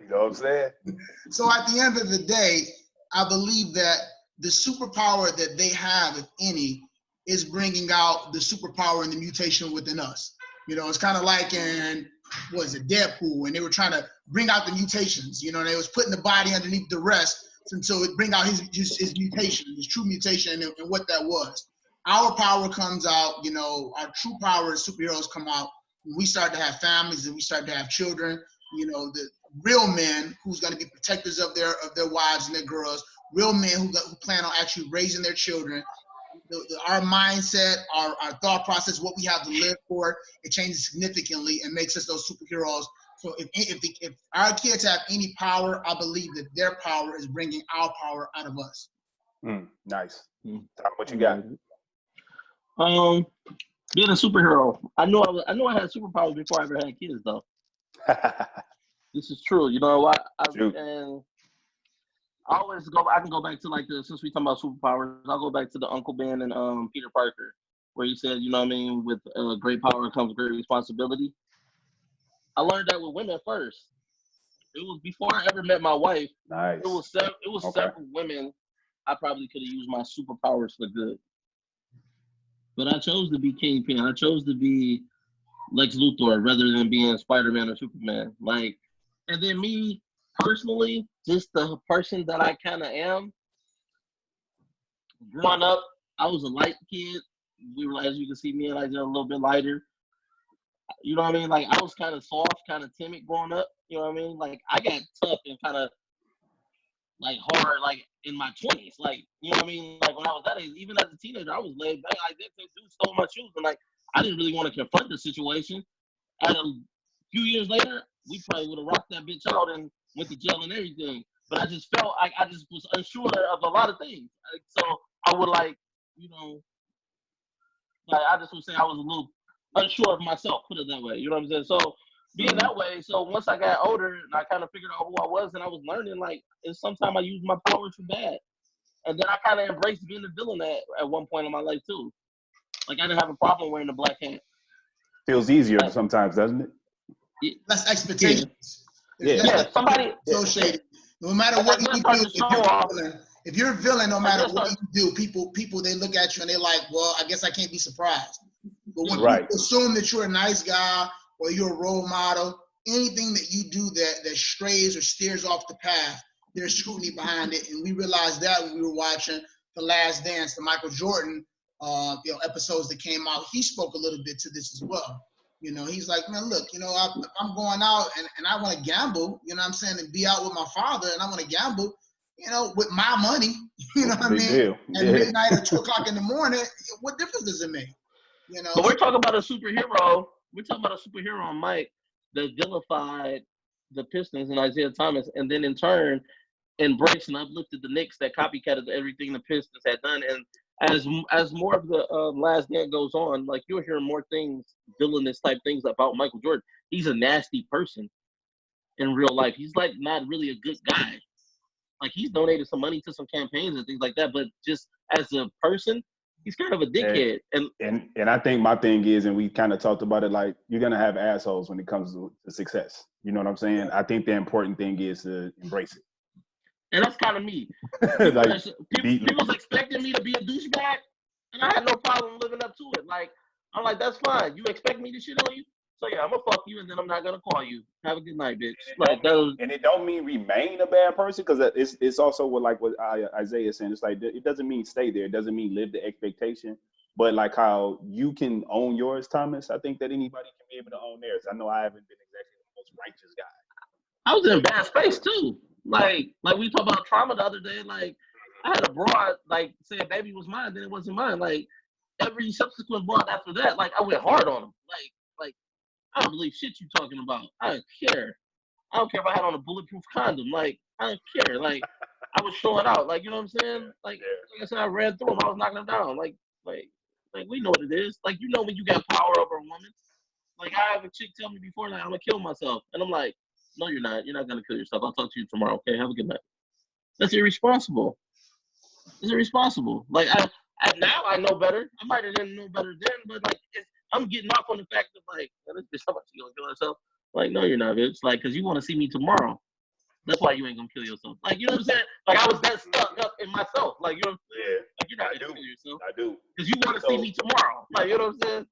You know what I'm saying? So at the end of the day, I believe that the superpower that they have, if any, is bringing out the superpower and the mutation within us. It's kind of like in was it Deadpool, and they were trying to bring out the mutations. You know, and they was putting the body underneath the rest until it bring out his mutation, his true mutation, and what that was. Our power comes out. You know, our true power as superheroes come out when we start to have families and we start to have children. You know, the real men who's going to be protectors of their wives and their girls. Real men who plan on actually raising their children. Our mindset, our thought process, what we have to live for, it changes significantly and makes us those superheroes. So if our kids have any power, I believe that their power is bringing our power out of us. Nice. Tom, what you got? Being a superhero. I knew I had superpowers before I ever had kids, though. This is true. You know, and I always I can go back to since we talking about superpowers, I'll go back to the Uncle Ben and Peter Parker, where he said, you know what I mean, with great power comes great responsibility. I learned that with women first. It was before I ever met my wife. Nice. It was several women I probably could have used my superpowers for good. But I chose to be Kingpin. I chose to be Lex Luthor rather than being Spider-Man or Superman. And then me personally, just the person that I kind of am. Growing up, I was a light kid. As you can see me, a little bit lighter. You know what I mean? I was kind of soft, kind of timid growing up. You know what I mean? I got tough and kind of hard, in my 20s. You know what I mean? When I was that age, even as a teenager, I was laid back. This dude stole my shoes, and I didn't really want to confront the situation. And a few years later, we probably would have rocked that bitch out and went to jail and everything. But I just felt I just was unsure of a lot of things. So I would I just would say I was a little unsure of myself, put it that way. You know what I'm saying? So being that way, so once I got older and I kind of figured out who I was and I was learning, sometimes I used my powers for bad. And then I kind of embraced being a villain at one point in my life too. I didn't have a problem wearing the black hat. Feels easier sometimes, doesn't it? Less expectations. Yeah. Somebody associated. No matter what you do, if you're a villain, no matter what you do, people they look at you and they're like, well, I guess I can't be surprised. But when people assume that you're a nice guy or you're a role model, anything that you do that strays or steers off the path, there's scrutiny behind it. And we realized that when we were watching The Last Dance, the Michael Jordan episodes that came out. He spoke a little bit to this as well. You know, he's like, man, look, if I'm going out and I want to gamble, you know what I'm saying, and be out with my father and I want to gamble, with my money, you know what I mean? At midnight or 2 o'clock in the morning, what difference does it make? But we're talking about a superhero. We're talking about a superhero, Mike, that vilified the Pistons and Isaiah Thomas, and then in turn embraced and uplifted the Knicks that copycatted everything the Pistons had done. And as more of the Last Dance goes on, you'll hear more things, villainous type things about Michael Jordan. He's a nasty person in real life. He's not really a good guy. He's donated some money to some campaigns and things like that, but just as a person, he's kind of a dickhead. And I think my thing is, and we kind of talked about it, you're gonna have assholes when it comes to success. You know what I'm saying? I think the important thing is to embrace it. And that's kind of me. People was expecting me to be a douchebag, and I had no problem living up to it. I'm like, that's fine. You expect me to shit on you? So yeah, I'm gonna fuck you, and then I'm not gonna call you. Have a good night, bitch. And it don't mean remain a bad person, because it's also what Isaiah is saying. It's it doesn't mean stay there. It doesn't mean live the expectation. But how you can own yours, Thomas, I think that anybody can be able to own theirs. I know I haven't been exactly the most righteous guy. I was in a bad space too. We talked about trauma the other day. I had a broad say a baby was mine, then it wasn't mine. Every subsequent broad after that, I went hard on them. I don't believe shit you talking about. I don't care. I don't care if I had on a bulletproof condom. I don't care. I was showing out. You know what I'm saying? Like I said, I ran through them. I was knocking them down. We know what it is. When you got power over a woman. I have a chick tell me before, I'm gonna kill myself, and I'm like, no, you're not. You're not gonna kill yourself. I'll talk to you tomorrow. Okay, have a good night. That's irresponsible. It's irresponsible. Now I know better. I might have didn't know better then, but I'm getting off on the fact of this bitch, how much you gonna kill herself? No, you're not, bitch. Because you want to see me tomorrow. That's why you ain't gonna kill yourself. You know what I'm saying? I was that stuck up in myself. You know what I'm saying? You're not gonna kill yourself. I do. Because you want to see me tomorrow. You know what I'm saying?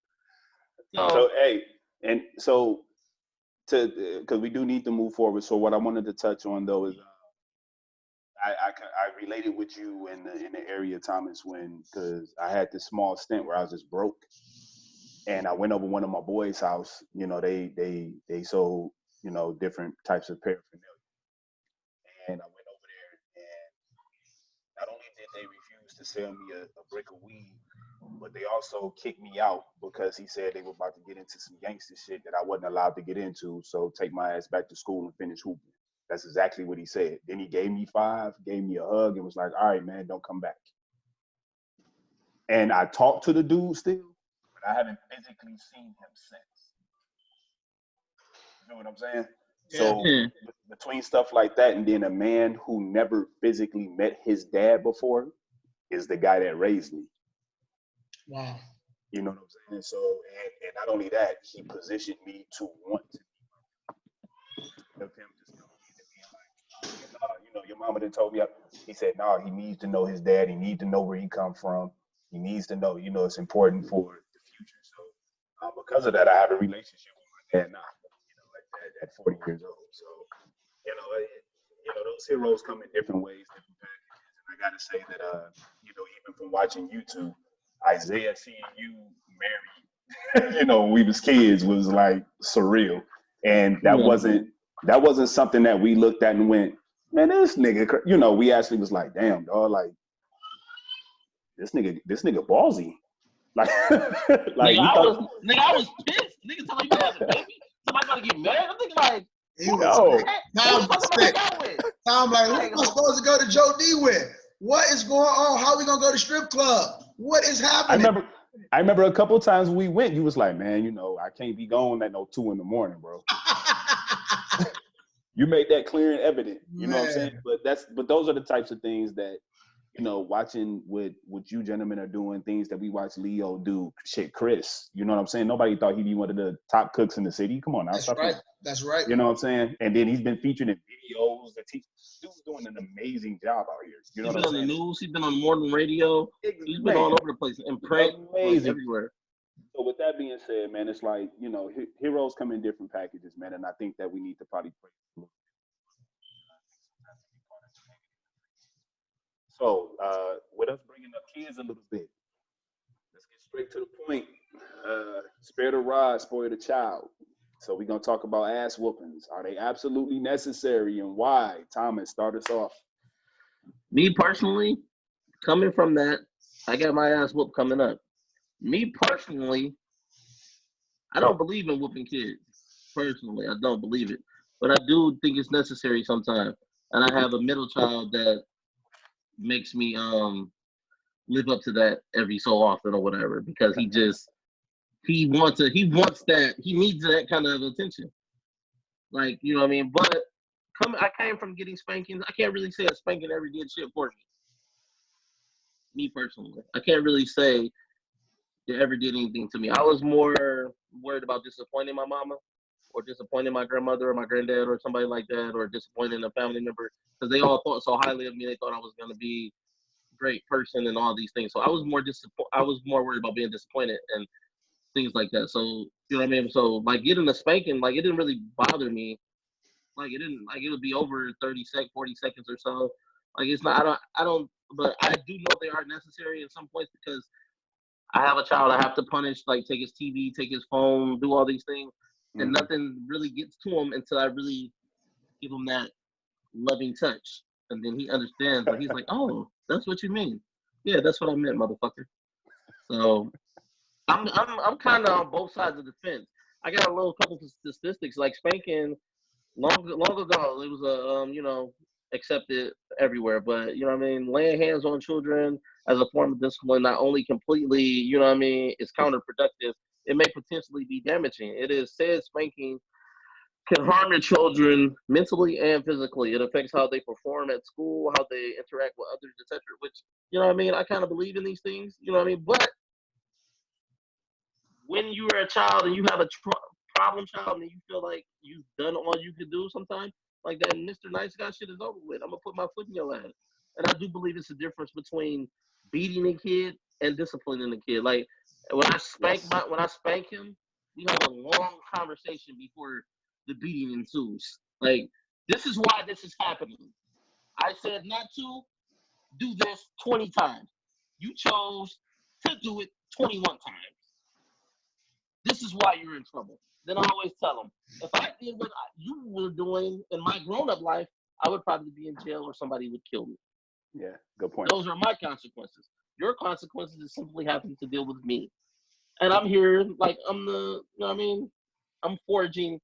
So hey, and so because we do need to move forward. So what I wanted to touch on though is I related with you in the area, Thomas, when because I had this small stint where I was just broke, and I went over one of my boys' house. You know, they sold different types of paraphernalia, and I went over there, and not only did they refuse to sell me a brick of weed, but they also kicked me out because he said they were about to get into some gangster shit that I wasn't allowed to get into. So take my ass back to school and finish hooping. That's exactly what he said. Then he gave me 5, gave me a hug, and was like, all right, man, don't come back. And I talked to the dude still, but I haven't physically seen him since. You know what I'm saying? Yeah. So between stuff like that and then a man who never physically met his dad before is the guy that raised me. Wow. You know what I'm saying? So, and not only that, he positioned me to want to of him just coming in and being like, your mama done told me. He said, no, he needs to know his dad. He needs to know where he come from. He needs to know, it's important for the future. So because of that, I have a relationship with my dad now, at 40 years old. So, those heroes come in different ways, different packages. And I got to say that, even from watching YouTube, Isaiah seeing you married, when we was kids was like surreal. And that wasn't something that we looked at and went, man, this nigga, we actually was like, damn, dog, like this nigga ballsy. Like, like I was pissed. Nigga telling me you had a baby. Somebody about to get married. I'm thinking like, He was Tom like, who am I supposed to go to Joe D with? What is going on? How are we gonna go to strip club? What is happening? I remember a couple of times we went, you was like, man, I can't be going at no 2 a.m, bro. You made that clear and evident. You know what I'm saying? But those are the types of things that, watching what you gentlemen are doing, things that we watch Leo do, shit, Chris, you know what I'm saying? Nobody thought he'd be one of the top cooks in the city. Come on now. That's right. You know what I'm saying? And then he's been featured in videos that dude's doing an amazing job out here. You know what I'm saying? He's been on the news, he's been on morning radio, he's been all over the place, in print, like everywhere. So with that being said, man, it's like, heroes come in different packages, man, and I think that we need to probably pray a little bit. So, with us bringing up kids a little bit, let's get straight to the point. Spare the rod, spoil the child. So we're going to talk about ass whoopings. Are they absolutely necessary and why? Thomas, start us off. Me personally, coming from that, I got my ass whooped coming up. Me personally, I don't believe in whooping kids. Personally, I don't believe it. But I do think it's necessary sometimes. And I have a middle child that makes me live up to that every so often or whatever, because he wants that, he needs that kind of attention. Like, you know what I mean? But I came from getting spankings. I can't really say a spanking ever did shit for me. Me personally. I can't really say it ever did anything to me. I was more worried about disappointing my mama or disappointing my grandmother or my granddad or somebody like that, or disappointing a family member, because they all thought so highly of me. They thought I was going to be a great person and all these things. So I was more worried about being disappointed and things like that. So, you know what I mean? So, like, getting a spanking, like, it didn't really bother me. Like, it didn't, like, it would be over 40 seconds or so. Like, it's not, I don't, but I do know they are necessary in some points, because I have a child I have to punish, like take his TV, take his phone, do all these things, and nothing really gets to him until I really give him that loving touch. And then he understands, like, he's like, oh, that's what you mean. Yeah, that's what I meant, motherfucker. So I'm kind of on both sides of the fence. I got a little couple of statistics, like spanking long ago, it was accepted everywhere. But, you know what I mean, laying hands on children as a form of discipline not only completely, you know what I mean, is counterproductive, it may potentially be damaging. It is said spanking can harm your children mentally and physically. It affects how they perform at school, how they interact with others, etc. Which, you know what I mean, I kind of believe in these things, you know what I mean? But when you are a child and you have a problem child and you feel like you've done all you could do sometimes, like that Mr. Nice Guy shit is over with. I'm going to put my foot in your ass. And I do believe it's a difference between beating a kid and disciplining a kid. Like, when I spank him, we have a long conversation before the beating ensues. Like, this is why this is happening. I said not to do this 20 times. You chose to do it 21 times. This is why you're in trouble. Then I always tell them, if I did what you were doing in my grown-up life, I would probably be in jail or somebody would kill me. Yeah, good point. Those are my consequences. Your consequences is simply having to deal with me. And I'm here, like, I'm the, you know what I mean? I'm forging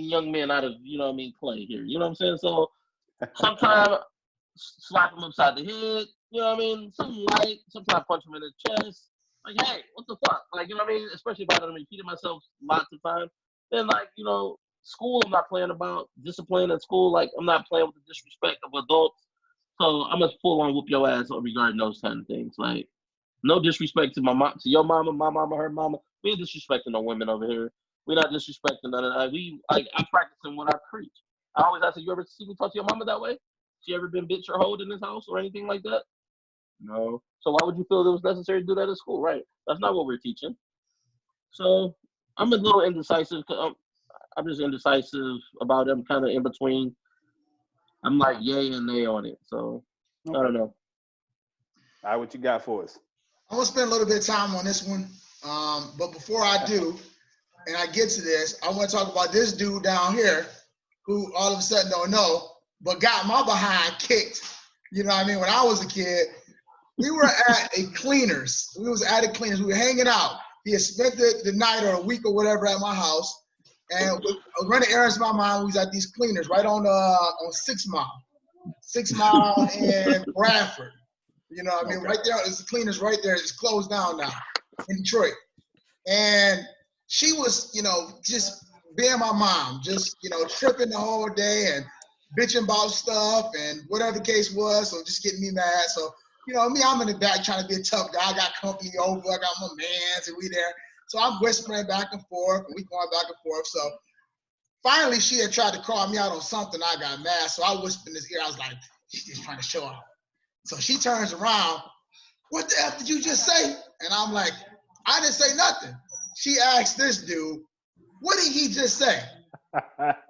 young men out of, you know what I mean, clay here. You know what I'm saying? So sometimes slap them upside the head, you know what I mean? Something light, sometimes punch them in the chest. Like, hey, what the fuck? Like, you know what I mean? Especially if I done repeated myself lots of times. Then, like, you know, school, I'm not playing about. Discipline at school, like, I'm not playing with the disrespect of adults. So I'm gonna full on whoop your ass regarding those kind of things. Like, no disrespect to my mom, to your mama, my mama, her mama. We ain't disrespecting no women over here. We're not disrespecting none of that. I'm practicing what I preach. I always ask, you ever see me talk to your mama that way? She ever been bitch or hoed in this house or anything like that? No. So why would you feel it was necessary to do that at school? Right. That's not what we're teaching. So I'm a little indecisive. I'm just indecisive about it. I'm kind of in between. I'm like yay and nay on it. So okay. I don't know. All right, what you got for us? I'm gonna spend a little bit of time on this one. But before I do, and I get to this, I want to talk about this dude down here who all of a sudden don't know, but got my behind kicked. You know what I mean? When I was a kid, we were at a cleaners. We was at a cleaners. We were hanging out. He had spent the night or a week or whatever at my house. And I was running errands in my mind. We was at these cleaners right on 6 Mile. 6 Mile in Bradford. You know what I mean? Okay. Right there, it's the cleaners right there. It's closed down now in Detroit. And she was, you know, just being my mom, just, you know, tripping the whole day and bitching about stuff and whatever the case was. So just getting me mad. So, you know, me, I'm in the back trying to be a tough guy. I got company over. I got my mans and we there. So I'm whispering back and forth and we going back and forth. So finally she had tried to call me out on something. I got mad. So I whispered in his ear. I was like, she's just trying to show off. So she turns around. What the F did you just say? And I'm like, I didn't say nothing. She asked this dude, what did he just say?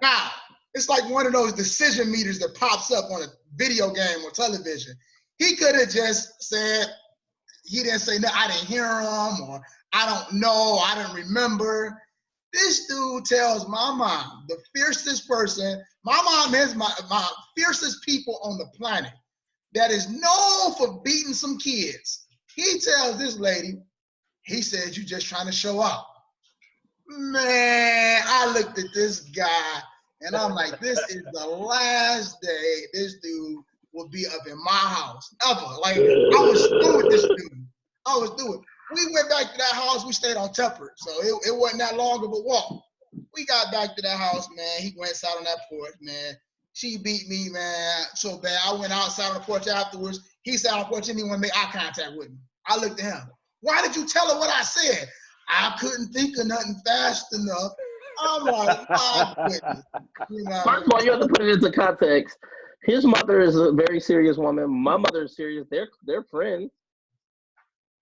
Now, it's like one of those decision meters that pops up on a video game or television. He could have just said, he didn't say nothing, I didn't hear him, or I don't know, I don't remember. This dude tells my mom, the fiercest person, my mom is my fiercest people on the planet, that is known for beating some kids. He tells this lady, he says, you just trying to show up. Man, I looked at this guy and I'm like, this is the last day this dude will be up in my house ever. Like, I was through with this dude. I was through it. We went back to that house. We stayed on Tepper, so it wasn't that long of a walk. We got back to that house, man. He went outside on that porch, man. She beat me, man, so bad. I went outside on the porch afterwards. He sat on the porch, didn't even want to make eye contact with me. I looked at him. Why did you tell her what I said? I couldn't think of nothing fast enough. I'm like, my goodness. You know, first of all, you have to put it into context. His mother is a very serious woman. My mother is serious. They're friends.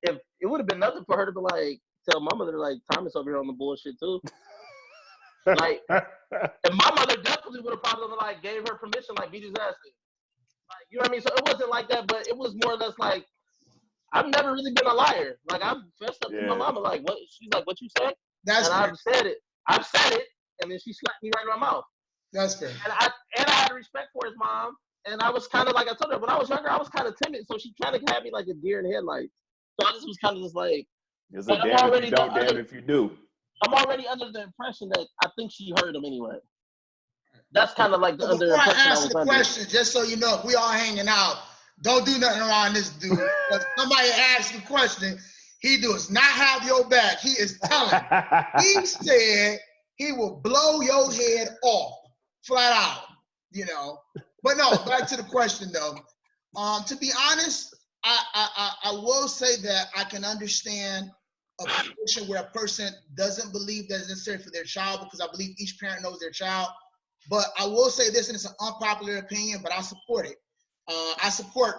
If it would have been nothing for her to be like, tell my mother, like, Thomas over here on the bullshit too. Like, and my mother definitely would have probably like gave her permission, like, beat his ass in. Like, you know what I mean? So it wasn't like that, but it was more or less like, I've never really been a liar. Like, I've fessed up to my mama, like, what? She's like, what you say? That's and fair. I've said it, and then she slapped me right in my mouth. That's fair. And I had respect for his mom, and I was kind of like, I told her, when I was younger, I was kind of timid, so she kind of had me like a deer in headlights. So I just was kind of just like, it's a damn if you don't, damn if you do. I'm already under the impression that I think she heard him anyway. That's kind of like the under impression. Before I was answer the question, just so you know, if we all hanging out, don't do nothing around this dude. If somebody asks a question, he does not have your back. He is telling. He said he will blow your head off, flat out, you know. But no, back to the question though. To be honest, I will say that I can understand a position where a person doesn't believe that it's necessary for their child, because I believe each parent knows their child. But I will say this, and it's an unpopular opinion, but I support it. I support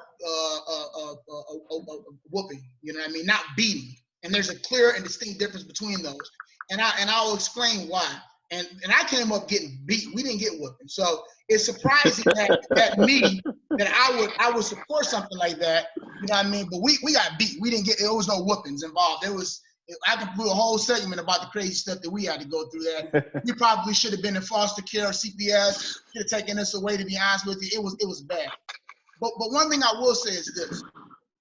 whooping, you know what I mean? Not beating. And there's a clear and distinct difference between those. And I'll explain why. And I came up getting beat. We didn't get whooping. So it's surprising that me, that I would support something like that. You know what I mean? But we got beat. We didn't get, there was no whoopings involved. I could do a whole segment about the crazy stuff that we had to go through there. We probably should have been in foster care or CPS, should have taken us away, to be honest with you. It was bad. But one thing I will say is this.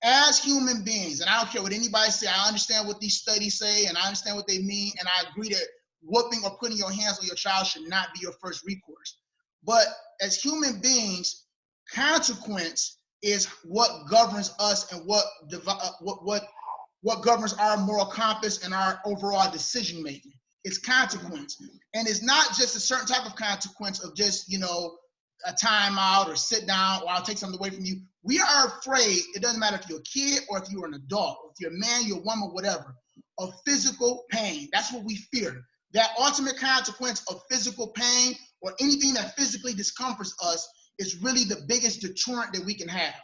As human beings, and I don't care what anybody say, I understand what these studies say, and I understand what they mean, and I agree that whooping or putting your hands on your child should not be your first recourse. But as human beings, consequence is what governs us and what governs our moral compass and our overall decision making. It's consequence, and it's not just a certain type of consequence of just, you know, a timeout or sit down or I'll take something away from you. We are afraid, it doesn't matter if you're a kid or if you're an adult, or if you're a man, you're a woman, whatever, of physical pain. That's what we fear. That ultimate consequence of physical pain or anything that physically discomforts us is really the biggest deterrent that we can have.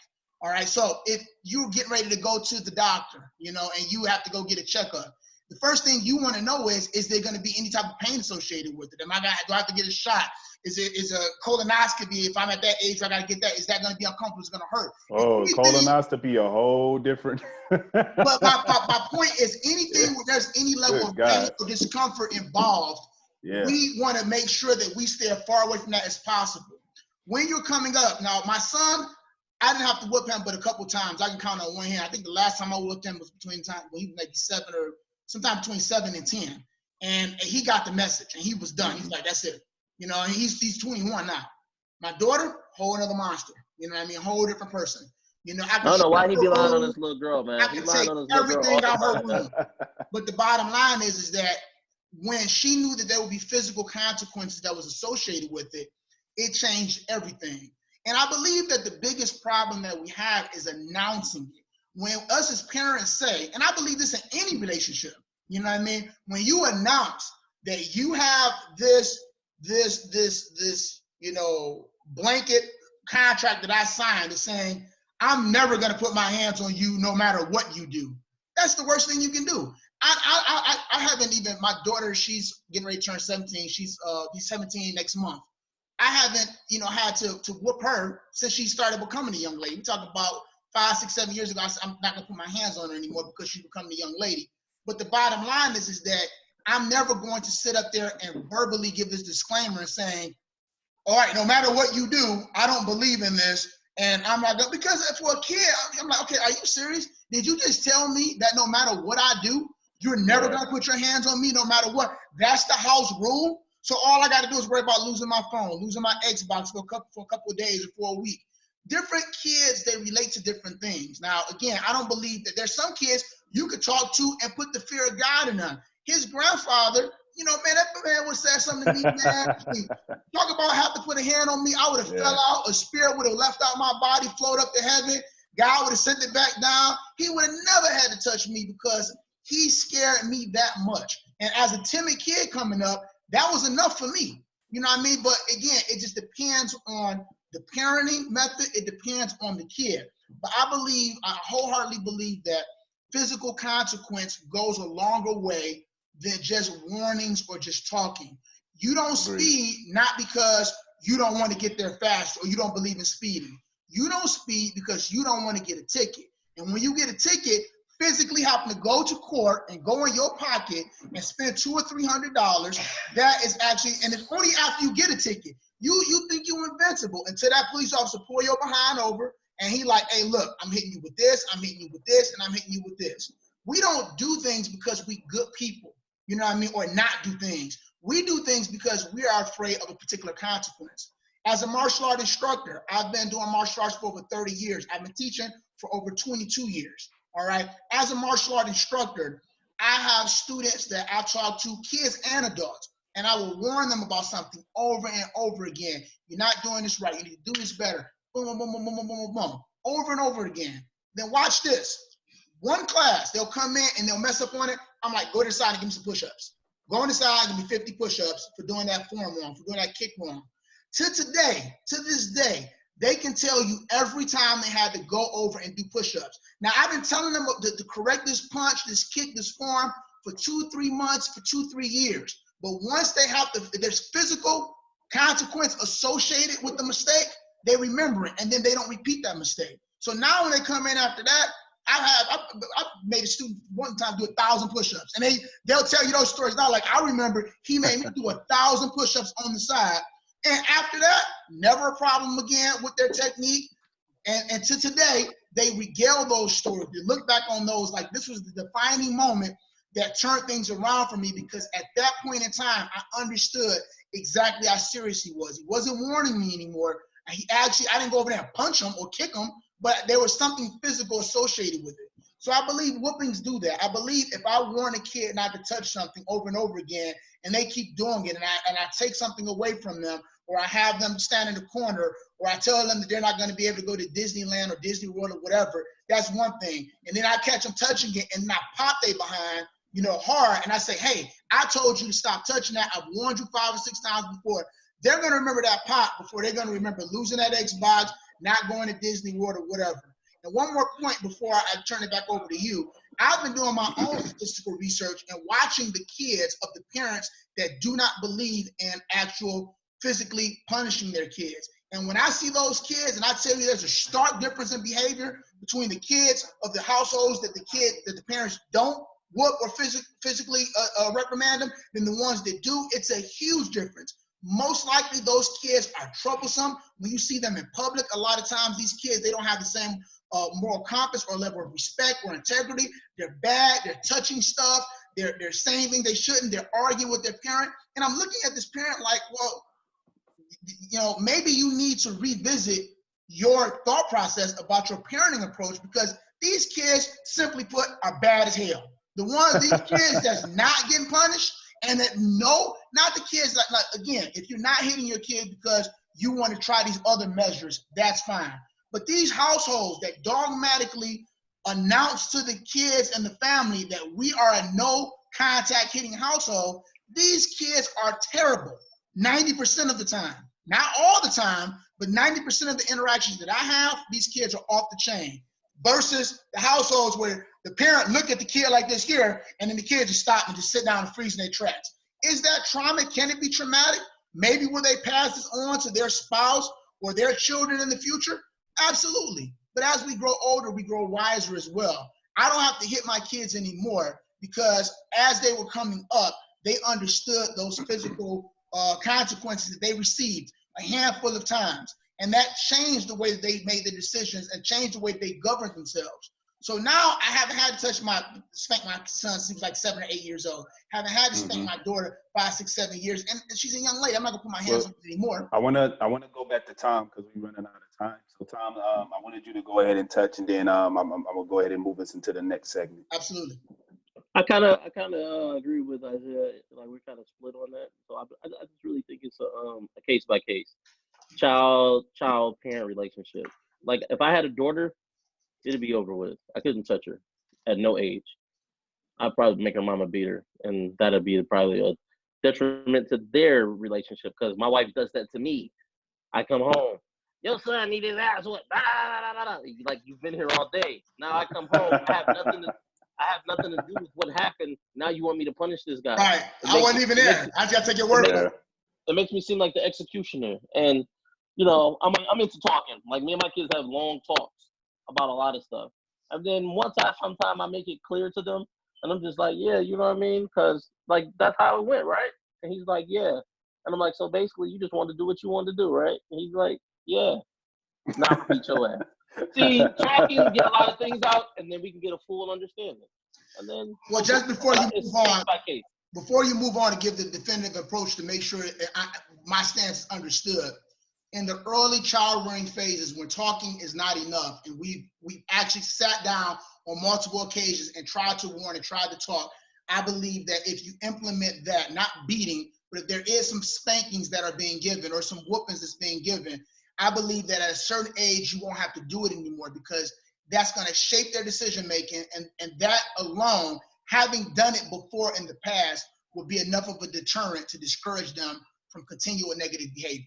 All right, so if you're getting ready to go to the doctor, you know, and you have to go get a checkup, the first thing you want to know is there going to be any type of pain associated with it? Do I have to get a shot? Is a colonoscopy, if I'm at that age, I got to get that? Is that going to be uncomfortable? Is it going to hurt? Oh, colonoscopy, a whole different. But my point is, anything where there's any level of pain or discomfort involved, we want to make sure that we stay as far away from that as possible. When you're coming up, now my son, I didn't have to whip him but a couple times. I can count on one hand. I think the last time I whipped him was when he was maybe 7 or sometime between 7 and 10. And he got the message and he was done. He's like, that's it. You know, and he's 21 now. My daughter, whole other monster. You know what I mean? Whole different person. You know, I don't know why he be lying on this little girl, man. I can take everything out her room. But the bottom line is that when she knew that there would be physical consequences that was associated with it, it changed everything. And I believe that the biggest problem that we have is announcing it. When us as parents say, and I believe this in any relationship, you know what I mean? When you announce that you have this, you know, blanket contract that I signed is saying, I'm never going to put my hands on you no matter what you do. That's the worst thing you can do. I haven't even, my daughter, she's getting ready to turn 17. She's 17 next month. I haven't, you know, had to whoop her since she started becoming a young lady. We talk about 5, 6, 7 years ago. I said, I'm not going to put my hands on her anymore because she's becoming a young lady. But the bottom line is that I'm never going to sit up there and verbally give this disclaimer and saying, all right, no matter what you do, I don't believe in this. And I'm not going to, because for a kid, I'm like, okay, are you serious? Did you just tell me that no matter what I do, you're never going to put your hands on me no matter what? That's the house rule. So all I got to do is worry about losing my phone, losing my Xbox for a couple of days or for a week. Different kids, they relate to different things. Now, again, I don't believe that there's some kids you could talk to and put the fear of God in them. His grandfather, you know, man, that man would say something to me, man. Talk about have to put a hand on me. I would have fell out. A spirit would have left out my body, float up to heaven. God would have sent it back down. He would have never had to touch me because he scared me that much. And as a timid kid coming up, that was enough for me. You know what I mean? But again, it just depends on the parenting method. It depends on the kid. But I wholeheartedly believe that physical consequence goes a longer way than just warnings or just talking. You don't speed not because you don't want to get there fast or you don't believe in speeding. You don't speed because you don't want to get a ticket. And when you get a ticket, physically having to go to court and go in your pocket and spend $200 or $300, that is actually, and it's only after you get a ticket. You think you're invincible until that police officer pull your behind over and he like, hey, look, I'm hitting you with this, I'm hitting you with this, and I'm hitting you with this. We don't do things because we good people, you know what I mean, or not do things. We do things because we are afraid of a particular consequence. As a martial art instructor, I've been doing martial arts for over 30 years. I've been teaching for over 22 years. All right. As a martial art instructor, I have students that I talk to, kids and adults, and I will warn them about something over and over again. You're not doing this right. You need to do this better. Boom, boom, boom, boom, boom, boom, boom, boom, over and over again. Then watch this. One class, they'll come in and they'll mess up on it. I'm like, go to the side and give me some push-ups. Go on the side and give me 50 push-ups for doing that form wrong, for doing that kick wrong. To this day, they can tell you every time they had to go over and do push-ups. Now, I've been telling them to correct this punch, this kick, this form for 2-3 months, for 2-3 years. But once they have to, there's physical consequence associated with the mistake, they remember it, and then they don't repeat that mistake. So now when they come in after that, I've made a student one time do 1,000 push-ups, and they'll tell you those stories now. Like, I remember he made me do 1,000 push-ups on the side, and after that, never a problem again with their technique. And to today, they regale those stories. They look back on those like this was the defining moment that turned things around for me, because at that point in time, I understood exactly how serious he was. He wasn't warning me anymore. He actually, I didn't go over there and punch him or kick him, but there was something physical associated with it. So I believe whoopings do that. I believe if I warn a kid not to touch something over and over again, and they keep doing it, and I take something away from them, or I have them stand in the corner, or I tell them that they're not going to be able to go to Disneyland or Disney World or whatever, that's one thing. And then I catch them touching it, and I pop they behind, hard, and I say, hey, I told you to stop touching that. I've warned you 5 or 6 times before. They're going to remember that pop before they're going to remember losing that Xbox, not going to Disney World or whatever. And one more point before I turn it back over to you. I've been doing my own statistical research and watching the kids of the parents that do not believe in actual physically punishing their kids. And when I see those kids, and I tell you there's a stark difference in behavior between the kids of the households that the parents don't whoop or physically reprimand them than the ones that do, it's a huge difference. Most likely those kids are troublesome. When you see them in public, a lot of times these kids, they don't have the same moral compass or level of respect or integrity. They're bad, they're touching stuff, they're saying things they shouldn't, they're arguing with their parent. And I'm looking at this parent like, well, maybe you need to revisit your thought process about your parenting approach, because these kids, simply put, are bad as hell. These kids that's not getting punished, and that not the kids like again, if you're not hitting your kid because you want to try these other measures, that's fine. But these households that dogmatically announce to the kids and the family that we are a no contact hitting household, these kids are terrible 90% of the time. Not all the time, but 90% of the interactions that I have, these kids are off the chain. Versus the households where the parent look at the kid like this here, and then the kid just stop and just sit down and freeze in their tracks. Is that trauma? Can it be traumatic? Maybe will they pass this on to their spouse or their children in the future? Absolutely. But as we grow older, we grow wiser as well. I don't have to hit my kids anymore, because as they were coming up, they understood those physical consequences that they received a handful of times. And that changed the way that they made the decisions and changed the way they governed themselves. So now I haven't had to spank my son since he was like 7 or 8 years old. Haven't had to spank my daughter 5, 6, 7 years. And she's a young lady. I'm not gonna put my hands on her anymore. I wanna go back to Tom, because we're running out of time. So Tom, I wanted you to go ahead and touch, and then I'm gonna go ahead and move us into the next segment. Absolutely. I kind of agree with Isaiah. Like, we're kind of split on that. So I just really think it's a case by case, child parent relationship. Like, if I had a daughter, it'd be over with. I couldn't touch her at no age. I'd probably make her mama beat her, and that'd be probably a detriment to their relationship, because my wife does that to me. I come home, your son needed his ass what? Like, you've been here all day. Now I come home, I have nothing to do with what happened. Now you want me to punish this guy? Right. I wasn't even there. I just gotta take your word for it. It makes me seem like the executioner. And I'm into talking. Like, me and my kids have long talks about a lot of stuff. And then sometime I make it clear to them, and I'm just like, yeah, you know what I mean? Because, like, that's how it went, right? And he's like, yeah. And I'm like, so basically you just want to do what you want to do, right? And he's like, yeah. Now I'm gonna beat your ass. See, talking, get a lot of things out, and then we can get a full understanding. And then, well, just before you move on, case. Before you move on to give the definitive approach to make sure my stance is understood, in the early child rearing phases, when talking is not enough, and we've actually sat down on multiple occasions and tried to warn and tried to talk, I believe that if you implement that, not beating, but if there is some spankings that are being given or some whoopings that's being given, I believe that at a certain age, you won't have to do it anymore, because that's going to shape their decision making. And that alone, having done it before in the past, will be enough of a deterrent to discourage them from continual negative behavior.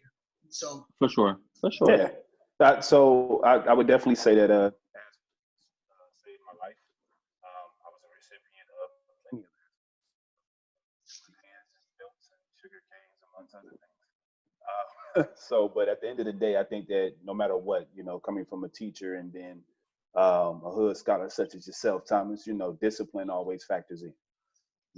So for sure. Yeah. So I would definitely say that saved my life. I was a recipient of plenty of hands, built So, but at the end of the day, I think that no matter what, coming from a teacher and then a hood scholar such as yourself, Thomas, discipline always factors in.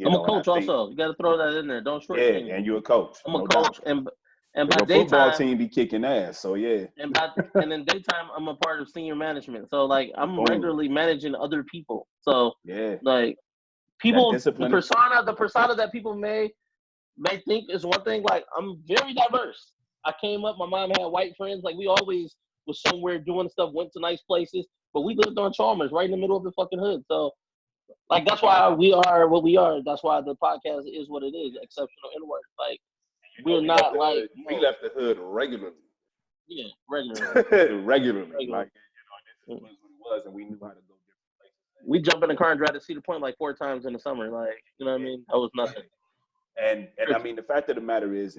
I'm a And I coach think, also. You got to throw that in there. Don't shortchange me. and you're a coach. I'm a no coach, doubt. and by Your football daytime, team be kicking ass, so yeah. and in daytime, I'm a part of senior management. So like, I'm Boom. regularly managing other people. So Yeah. like, people, the discipline persona that people may think is one thing. Like, I'm very diverse. I came up, my mom had white friends. Like, we always was somewhere doing stuff, went to nice places, but we lived on Chalmers, right in the middle of the fucking hood. So, like, that's why we are what we are. That's why the podcast is what it is, Xceptional N-word. Like, we're not like... We left the hood regularly. Yeah, regularly. regularly. Like, this was what it was, and we knew how to go different places. We jump in the car and drive to Cedar Point like 4 times in the summer. Like, you know what I mean? That was nothing. And I mean, the fact of the matter is,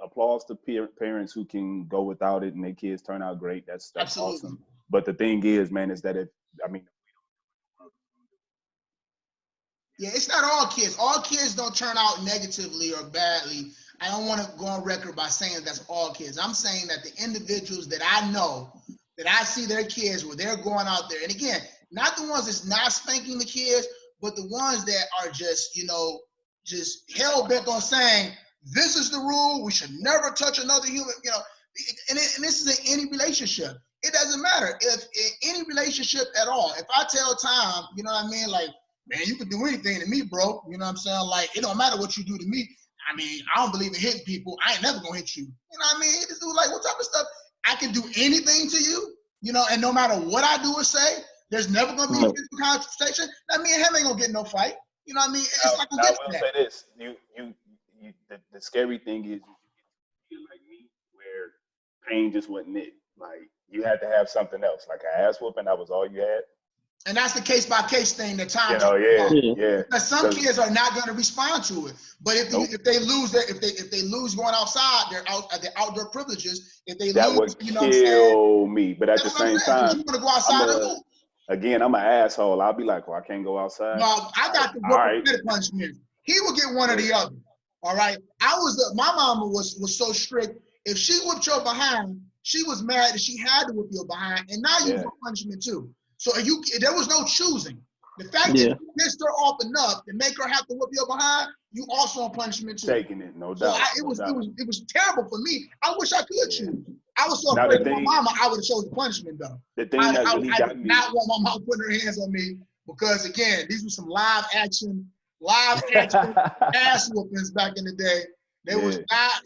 applause to parents who can go without it and their kids turn out great. That's awesome. But the thing is, man, is that yeah, it's not all kids. All kids don't turn out negatively or badly. I don't want to go on record by saying that's all kids. I'm saying that the individuals that I know, that I see their kids where they're going out there, and again, not the ones that's not spanking the kids, but the ones that are just, just hell bent on saying, this is the rule, we should never touch another human, and this is in any relationship. It doesn't matter if in any relationship at all. If I tell Tom, you know what I mean, like, man, you can do anything to me, bro. You know what I'm saying? Like, it don't matter what you do to me. I mean, I don't believe in hitting people. I ain't never gonna hit you. You know what I mean? This dude, like, what type of stuff? I can do anything to you, and no matter what I do or say, there's never gonna be a physical confrontation. That me and him ain't gonna get no fight. You know what I mean? It's not gonna get to that. I will say this: the scary thing is, you get like me, where pain just wasn't it. Like, you had to have something else, like an ass whooping. That was all you had. And that's the case by case thing that Tom. Yeah. Because some kids are not going to respond to it. But if they lose going outside, their outdoor privileges. If they that lose, would kill me. But at the same time, you want to go outside and lose. Again, I'm an asshole. I'll be like, well, I can't go outside. No, I got the whoop punishment. He will get one or the other. All right. My mama was so strict. If she whipped your behind, she was mad that she had to whip your behind, and now you get punishment too. So there was no choosing. The fact that you pissed her off enough to make her have to whip your behind, you also on punishment too. Taking it, no doubt. So it was terrible for me. I wish I could choose. I was so afraid of my mama, I would have chosen punishment though. The thing that really got me. I did not want my mom putting her hands on me because again, these were some live action ass whoopings back in the day. They was not,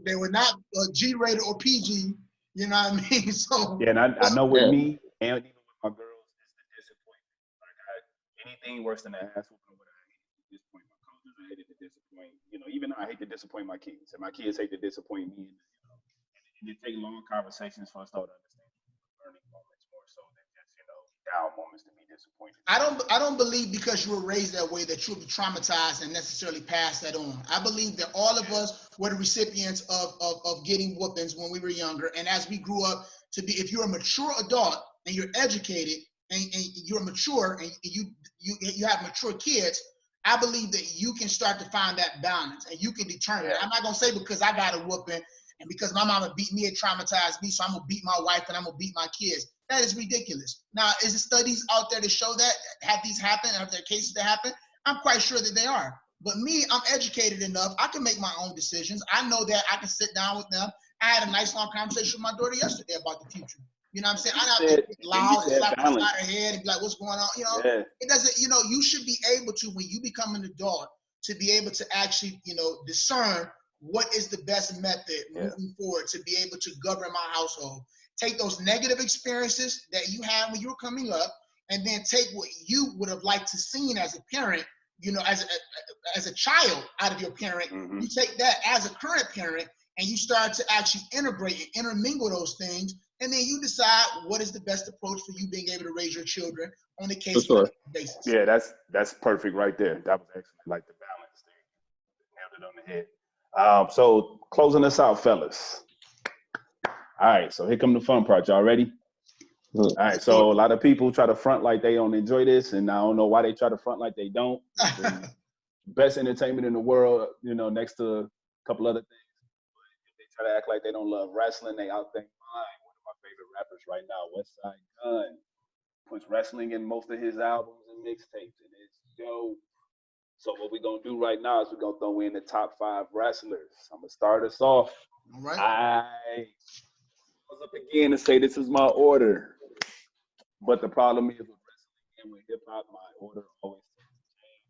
they were not G-rated or PG. You know what I mean? So and I know with me and even with my girls, it's the disappointment. Like, anything worse than an ass whooping would I hate to disappoint my coaches. I hated to disappoint, even though I hate to disappoint my kids, and my kids hate to disappoint me. And it take long conversations for us to understand learning moments more so than just down moments to be disappointed. I don't believe because you were raised that way that you'll be traumatized and necessarily pass that on. I believe that all of us were the recipients of getting whoopings when we were younger, and as we grew up to be, if you're a mature adult and you're educated and you're mature and you have mature kids, I believe that you can start to find that balance and you can determine. I'm not gonna say because I got a whooping and because my mama beat me and traumatized me, so I'm gonna beat my wife and I'm gonna beat my kids. That is ridiculous. Now, is there studies out there to show that? Have these happened? Are there cases that happen? I'm quite sure that they are. But me, I'm educated enough. I can make my own decisions. I know that I can sit down with them. I had a nice long conversation with my daughter yesterday about the future. You know what I'm saying? I don't get loud and slap her side her head and be like, what's going on? It doesn't, you should be able to, when you become an adult, to be able to actually, discern what is the best method moving forward to be able to govern my household. Take those negative experiences that you had when you were coming up, and then take what you would have liked to seen as a parent, as a child out of your parent. Mm-hmm. You take that as a current parent, and you start to actually integrate and intermingle those things, and then you decide what is the best approach for you being able to raise your children on a case basis. Yeah, that's perfect right there. That was excellent. Like the balance there, nailed it on the head. So closing us out, fellas. All right, so here come the fun part. Y'all ready? All right, so a lot of people try to front like they don't enjoy this, and I don't know why they try to front like they don't. Best entertainment in the world, next to a couple other things. But if they try to act like they don't love wrestling. They out there. One of my favorite rappers right now, Westside Gunn, puts wrestling in most of his albums and mixtapes, and it's dope. So what we're gonna do right now is we're gonna throw in the top 5 wrestlers. I'm gonna start us off. All right. I was up again to say this is my order, but the problem is with wrestling and with hip hop, my order always tends to change.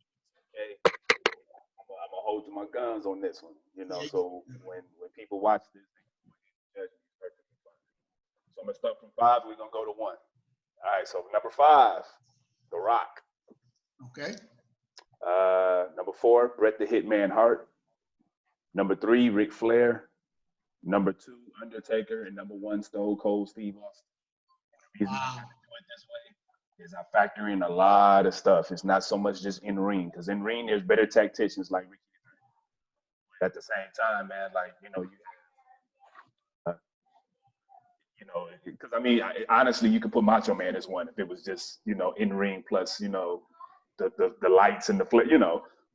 Okay, I'm gonna hold to my guns on this one. You know, so when people watch this, they can judge me perfectly fine. So I'm gonna start from 5. We're gonna go to 1. All right. So number 5, The Rock. Okay. Number 4, Bret the Hitman Hart. Number 3, Ric Flair. Number 2, Undertaker. And number 1, Stone Cold Steve Austin. The reason I do it this way is I factor in a lot of stuff. It's not so much just in ring, because in ring there's better tacticians like Ricky. But at the same time, man, like because I mean, honestly, you could put Macho Man as 1 if it was just in ring plus the lights and the flip,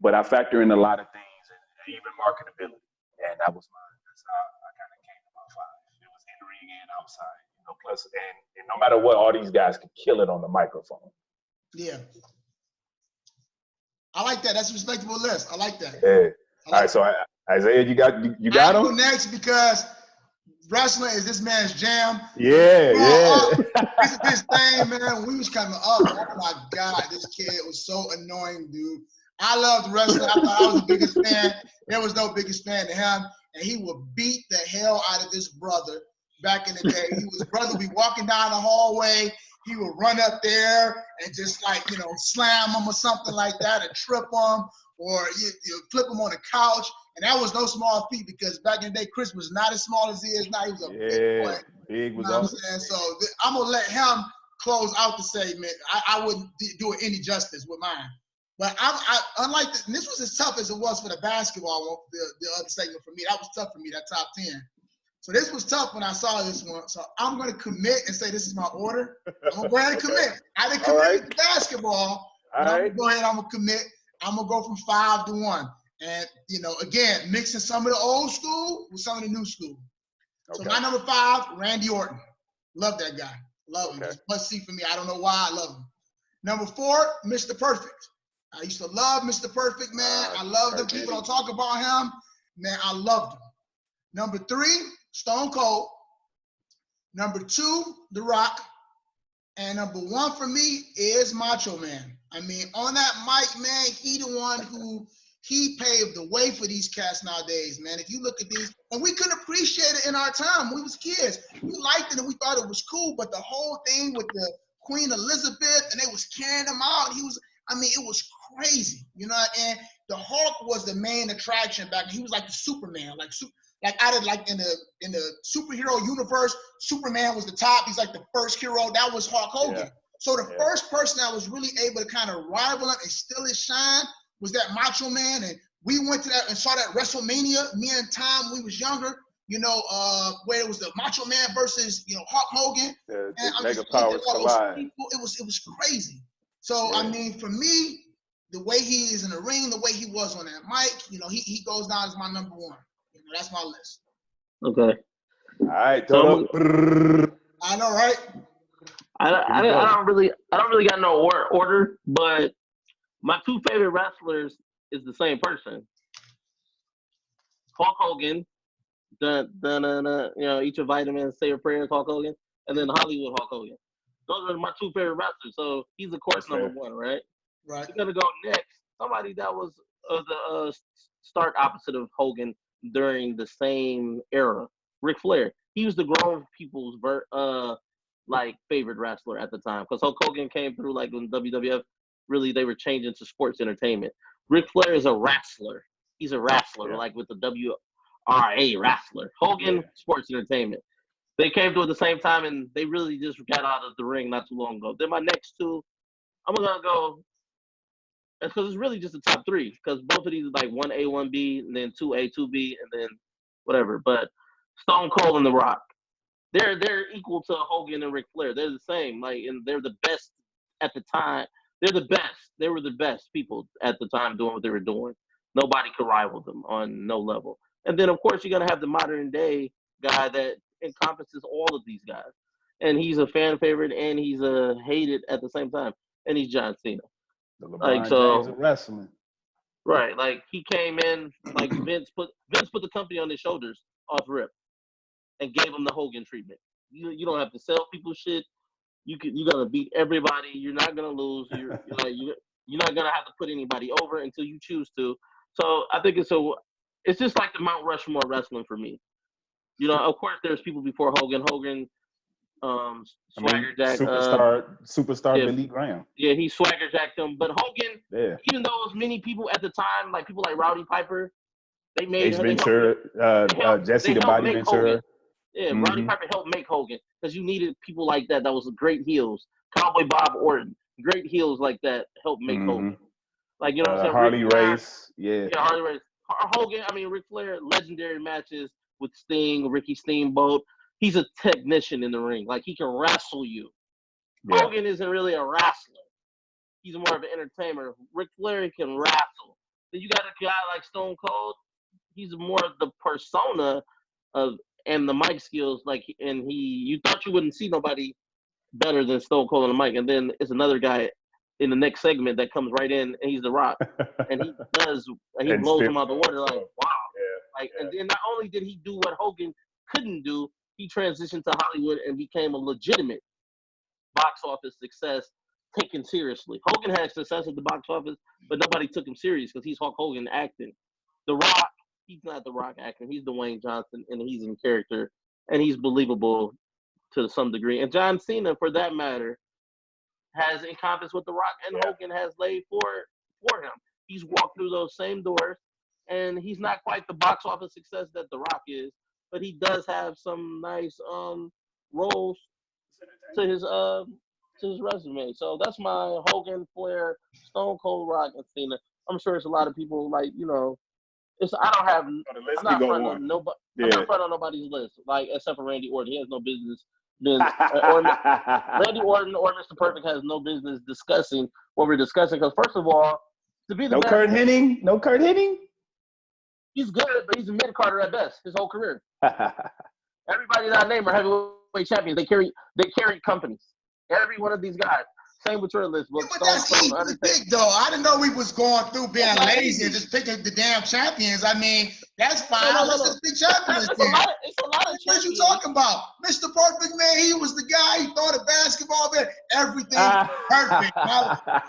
But I factor in a lot of things and even marketability, and that was mine. That's how I kind of came to my 5. It was in ring and outside, Plus, and no matter what, all these guys could kill it on the microphone. Yeah. I like that. That's a respectable list. I like that. Yeah. All right, so Isaiah, you got him? I'll go next because wrestling is this man's jam. Yeah. This is his thing, man. When we was coming up, oh my God, this kid was so annoying, dude. I loved wrestling. I thought I was the biggest fan. There was no biggest fan to him. And he would beat the hell out of this brother back in the day. His brother would be walking down the hallway. He would run up there and just slam him or something like that, or trip him, or you flip him on the couch. And that was no small feat, because back in the day, Chris was not as small as he is now. He was a big boy. Big was what I'm saying? So I'm going to let him close out the segment. I wouldn't do it any justice with mine. But I unlike this, and this was as tough as it was for the basketball one, the other segment for me. That was tough for me, that top 10. So this was tough when I saw this one. So I'm going to commit and say this is my order. I'm going to go ahead and commit. I didn't commit with basketball. But I'm going to go ahead, I'm going to commit. I'm going to go from 5 to 1. And, again, mixing some of the old school with some of the new school. Okay. So my number 5, Randy Orton. Love that guy. Love him. Just must see for me. I don't know why I love him. Number 4, Mr. Perfect. I used to love Mr. Perfect, man. I love them. People don't talk about him. Man, I loved him. Number 3, Stone Cold. Number 2, The Rock. And number 1 for me is Macho Man. I mean, on that mic, man, he the one who he paved the way for these cats nowadays, man. If you look at these, and we couldn't appreciate it in our time. We was kids. We liked it and we thought it was cool, but the whole thing with the Queen Elizabeth, and they was carrying him out. It was crazy, and the Hulk was the main attraction back then. He was like the Superman, in the superhero universe, Superman was the top. He's like the first hero. That was Hulk Hogan. Yeah. So the first person that was really able to kind of rival him and steal his shine was that Macho Man. And we went to that and saw that WrestleMania, me and Tom, we was younger, where it was the Macho Man versus, Hulk Hogan. The mega powers collide. It was crazy. So, for me, the way he is in the ring, the way he was on that mic, he goes down as my number 1. That's my list. Okay. All right, I know, right? I don't really got no order, but my 2 favorite wrestlers is the same person. Hulk Hogan, eat your vitamins, say your prayers, Hulk Hogan, and then Hollywood Hulk Hogan. Those are my 2 favorite wrestlers. So he's of course number 1, right? Right. We're gonna go next. Somebody that was the stark opposite of Hogan during the same era, Ric Flair. He was the grown people's favorite wrestler at the time, because Hulk Hogan came through when WWF really they were changing to sports entertainment. Ric Flair is a wrestler. He's a wrestler, with the WRA wrestler. Hogan, sports entertainment. They came through at the same time, and they really just got out of the ring not too long ago. Then my next 2, I'm gonna go, because it's really just the top 3, because both of these are 1A, 1B, and then 2A, 2B, and then whatever. But Stone Cold and The Rock, they're equal to Hogan and Ric Flair. They're the same, and they're the best at the time. They're the best. They were the best people at the time doing what they were doing. Nobody could rival them on no level. And then, of course, you're going to have the modern day guy that encompasses all of these guys. And he's a fan favorite and he's hated at the same time. And he's John Cena. The LeBron James of wrestling. Right. Like, he came in, like, Vince put the company on his shoulders off rip and gave him the Hogan treatment. You don't have to sell people shit. You're going to beat everybody. You're not going to lose. You're not going to have to put anybody over until you choose to. So I think it's just like the Mount Rushmore wrestling for me. You know, of course, there's people before Hogan. Swagger Jack. Superstar Billy Graham. Yeah, he swagger jacked him. But Hogan, even though it was many people at the time, like people like Rowdy Piper, they made Ace Ventura, Jesse the Body Ventura. Hogan. Yeah, Rowdy Piper helped make Hogan because you needed people like that was great heels. Cowboy Bob Orton, great heels like that helped make Hogan. Like, you know what I'm saying? Harley Race. Yeah, Harley Race. Hogan, Ric Flair, legendary matches with Sting, Ricky Steamboat. He's a technician in the ring. Like, he can wrestle you. Yeah. Hogan isn't really a wrestler. He's more of an entertainer. Ric Flair can wrestle. Then you got a guy like Stone Cold. He's more of the persona and the mic skills. Like, and you thought you wouldn't see nobody better than Stone Cold on the mic. And then it's another guy in the next segment that comes right in, and he's The Rock. And he blows him out the water like, wow. And then not only did he do what Hogan couldn't do, he transitioned to Hollywood and became a legitimate box office success taken seriously. Hogan had success at the box office, but nobody took him serious because he's Hulk Hogan acting. The Rock, he's not The Rock acting. He's Dwayne Johnson, and he's in character, and he's believable to some degree. And John Cena, for that matter, has encompassed what The Rock and Hogan has laid for him. He's walked through those same doors, and he's not quite the box office success that The Rock is, but he does have some nice roles to his resume. So that's my Hogan, Flair, Stone Cold, Rock, and Cena. I'm sure it's a lot of people like, you know, I'm not front on nobody's list, like, except for Randy Orton. He has no business. Randy Orton or Mr. Perfect has no business discussing what we're discussing because, first of all, to be the Kurt Hennig. He's good, but he's a mid-carder at best his whole career. Everybody that I name are heavyweight champions. They carry companies. Every one of these guys. Same with your list. But that's easy to pick, though. I didn't know we was going through being lazy and just picking the damn champions. I mean, that's fine. Let's just pick champions. It's a lot of champions. What you talking about? Mr. Perfect, man, he was the guy. He thought of basketball, man. Everything perfect.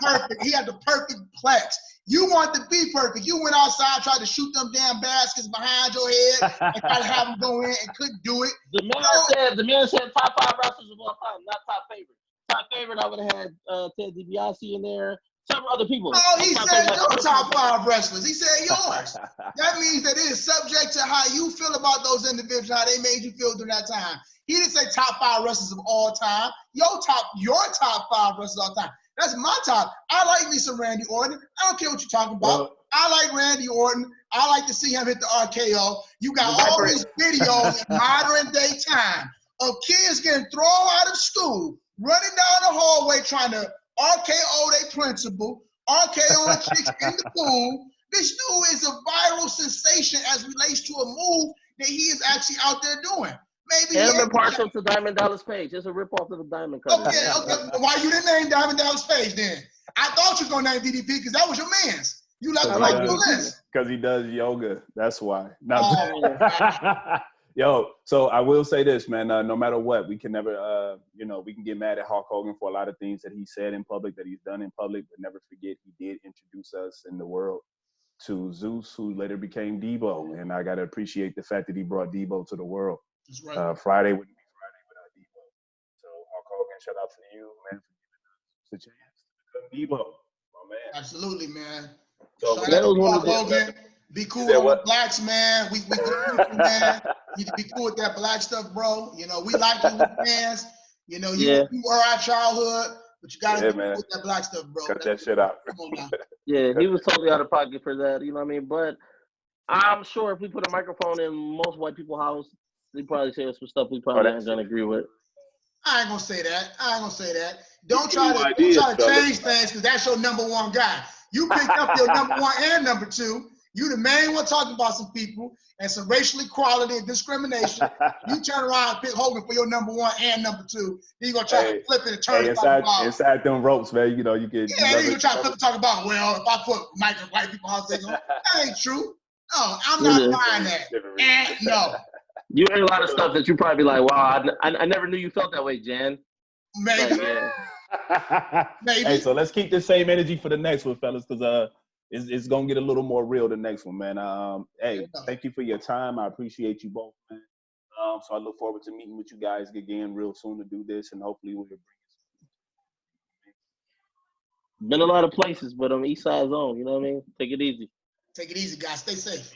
Perfect. He had the perfect plex. You want to be perfect. You went outside, tried to shoot them damn baskets behind your head and tried to have them go in and couldn't do it. The man said top 5 wrestlers of all time, not top favorite. Top favorite, I would have had Ted DiBiase in there. Several other people. No, he said your top 5 wrestlers. He said yours. That means that it is subject to how you feel about those individuals, how they made you feel during that time. He didn't say top 5 wrestlers of all time. Your top 5 wrestlers of all time. That's my top. I like me some Randy Orton. I don't care what you're talking about. Well, I like Randy Orton. I like to see him hit the RKO. You got all these videos in modern day time of kids getting thrown out of school, running down the hallway trying to RKO their principal, RKO chicks in the pool. This dude is a viral sensation as relates to a move that he is actually out there doing. Maybe and the partial to Diamond Dallas Page. It's a ripoff of the Diamond Cutter. Okay. Why you didn't name Diamond Dallas Page then? I thought you were gonna name DDP because that was your man's. You left him on your list. Because he does yoga. That's why. Yo, so I will say this, man. No matter what, we can never, we can get mad at Hulk Hogan for a lot of things that he said in public, that he's done in public, but never forget he did introduce us in the world to Zeus, who later became Debo. And I got to appreciate the fact that he brought Debo to the world. That's right. Friday wouldn't be Friday without Debo. So Hulk Hogan, shout out to you, man, for giving us the chance to become Debo, my man. Absolutely, man. So shout out to Hulk Hogan. Be cool with blacks, man. We cool, man. You need to be cool with that black stuff, bro. You know, we like you with fans. You know, you were our childhood, but you gotta be cool with that black stuff, bro. Cut that shit out. Yeah, he was totally out of pocket for that. You know what I mean? But I'm sure if we put a microphone in most white people's house, they probably say some stuff we probably aren't gonna agree with. I ain't gonna say that. Don't try to change things because that's your number one guy. You picked up your number one and number two, You the main one talking about some people and some racial equality and discrimination. You turn around and pick Hogan for your number one and number two. Then you gonna try to flip it and turn it talk about. Inside them ropes, man. You know, you get. Yeah, then you gonna try to flip and talk about, well, if I put white people on stage, that ain't true. No, I'm not buying that. And no. You heard a lot of stuff that you probably like, wow, I never knew you felt that way, Jan. Maybe. Like, yeah. Maybe. Hey, so let's keep the same energy for the next one, fellas, because it's gonna get a little more real the next one, man. Hey, thank you for your time. I appreciate you both, man. So I look forward to meeting with you guys again real soon to do this, and hopefully we'll bring Been a lot of places, but on the East Side Zone, you know what I mean? Take it easy. Take it easy, guys. Stay safe.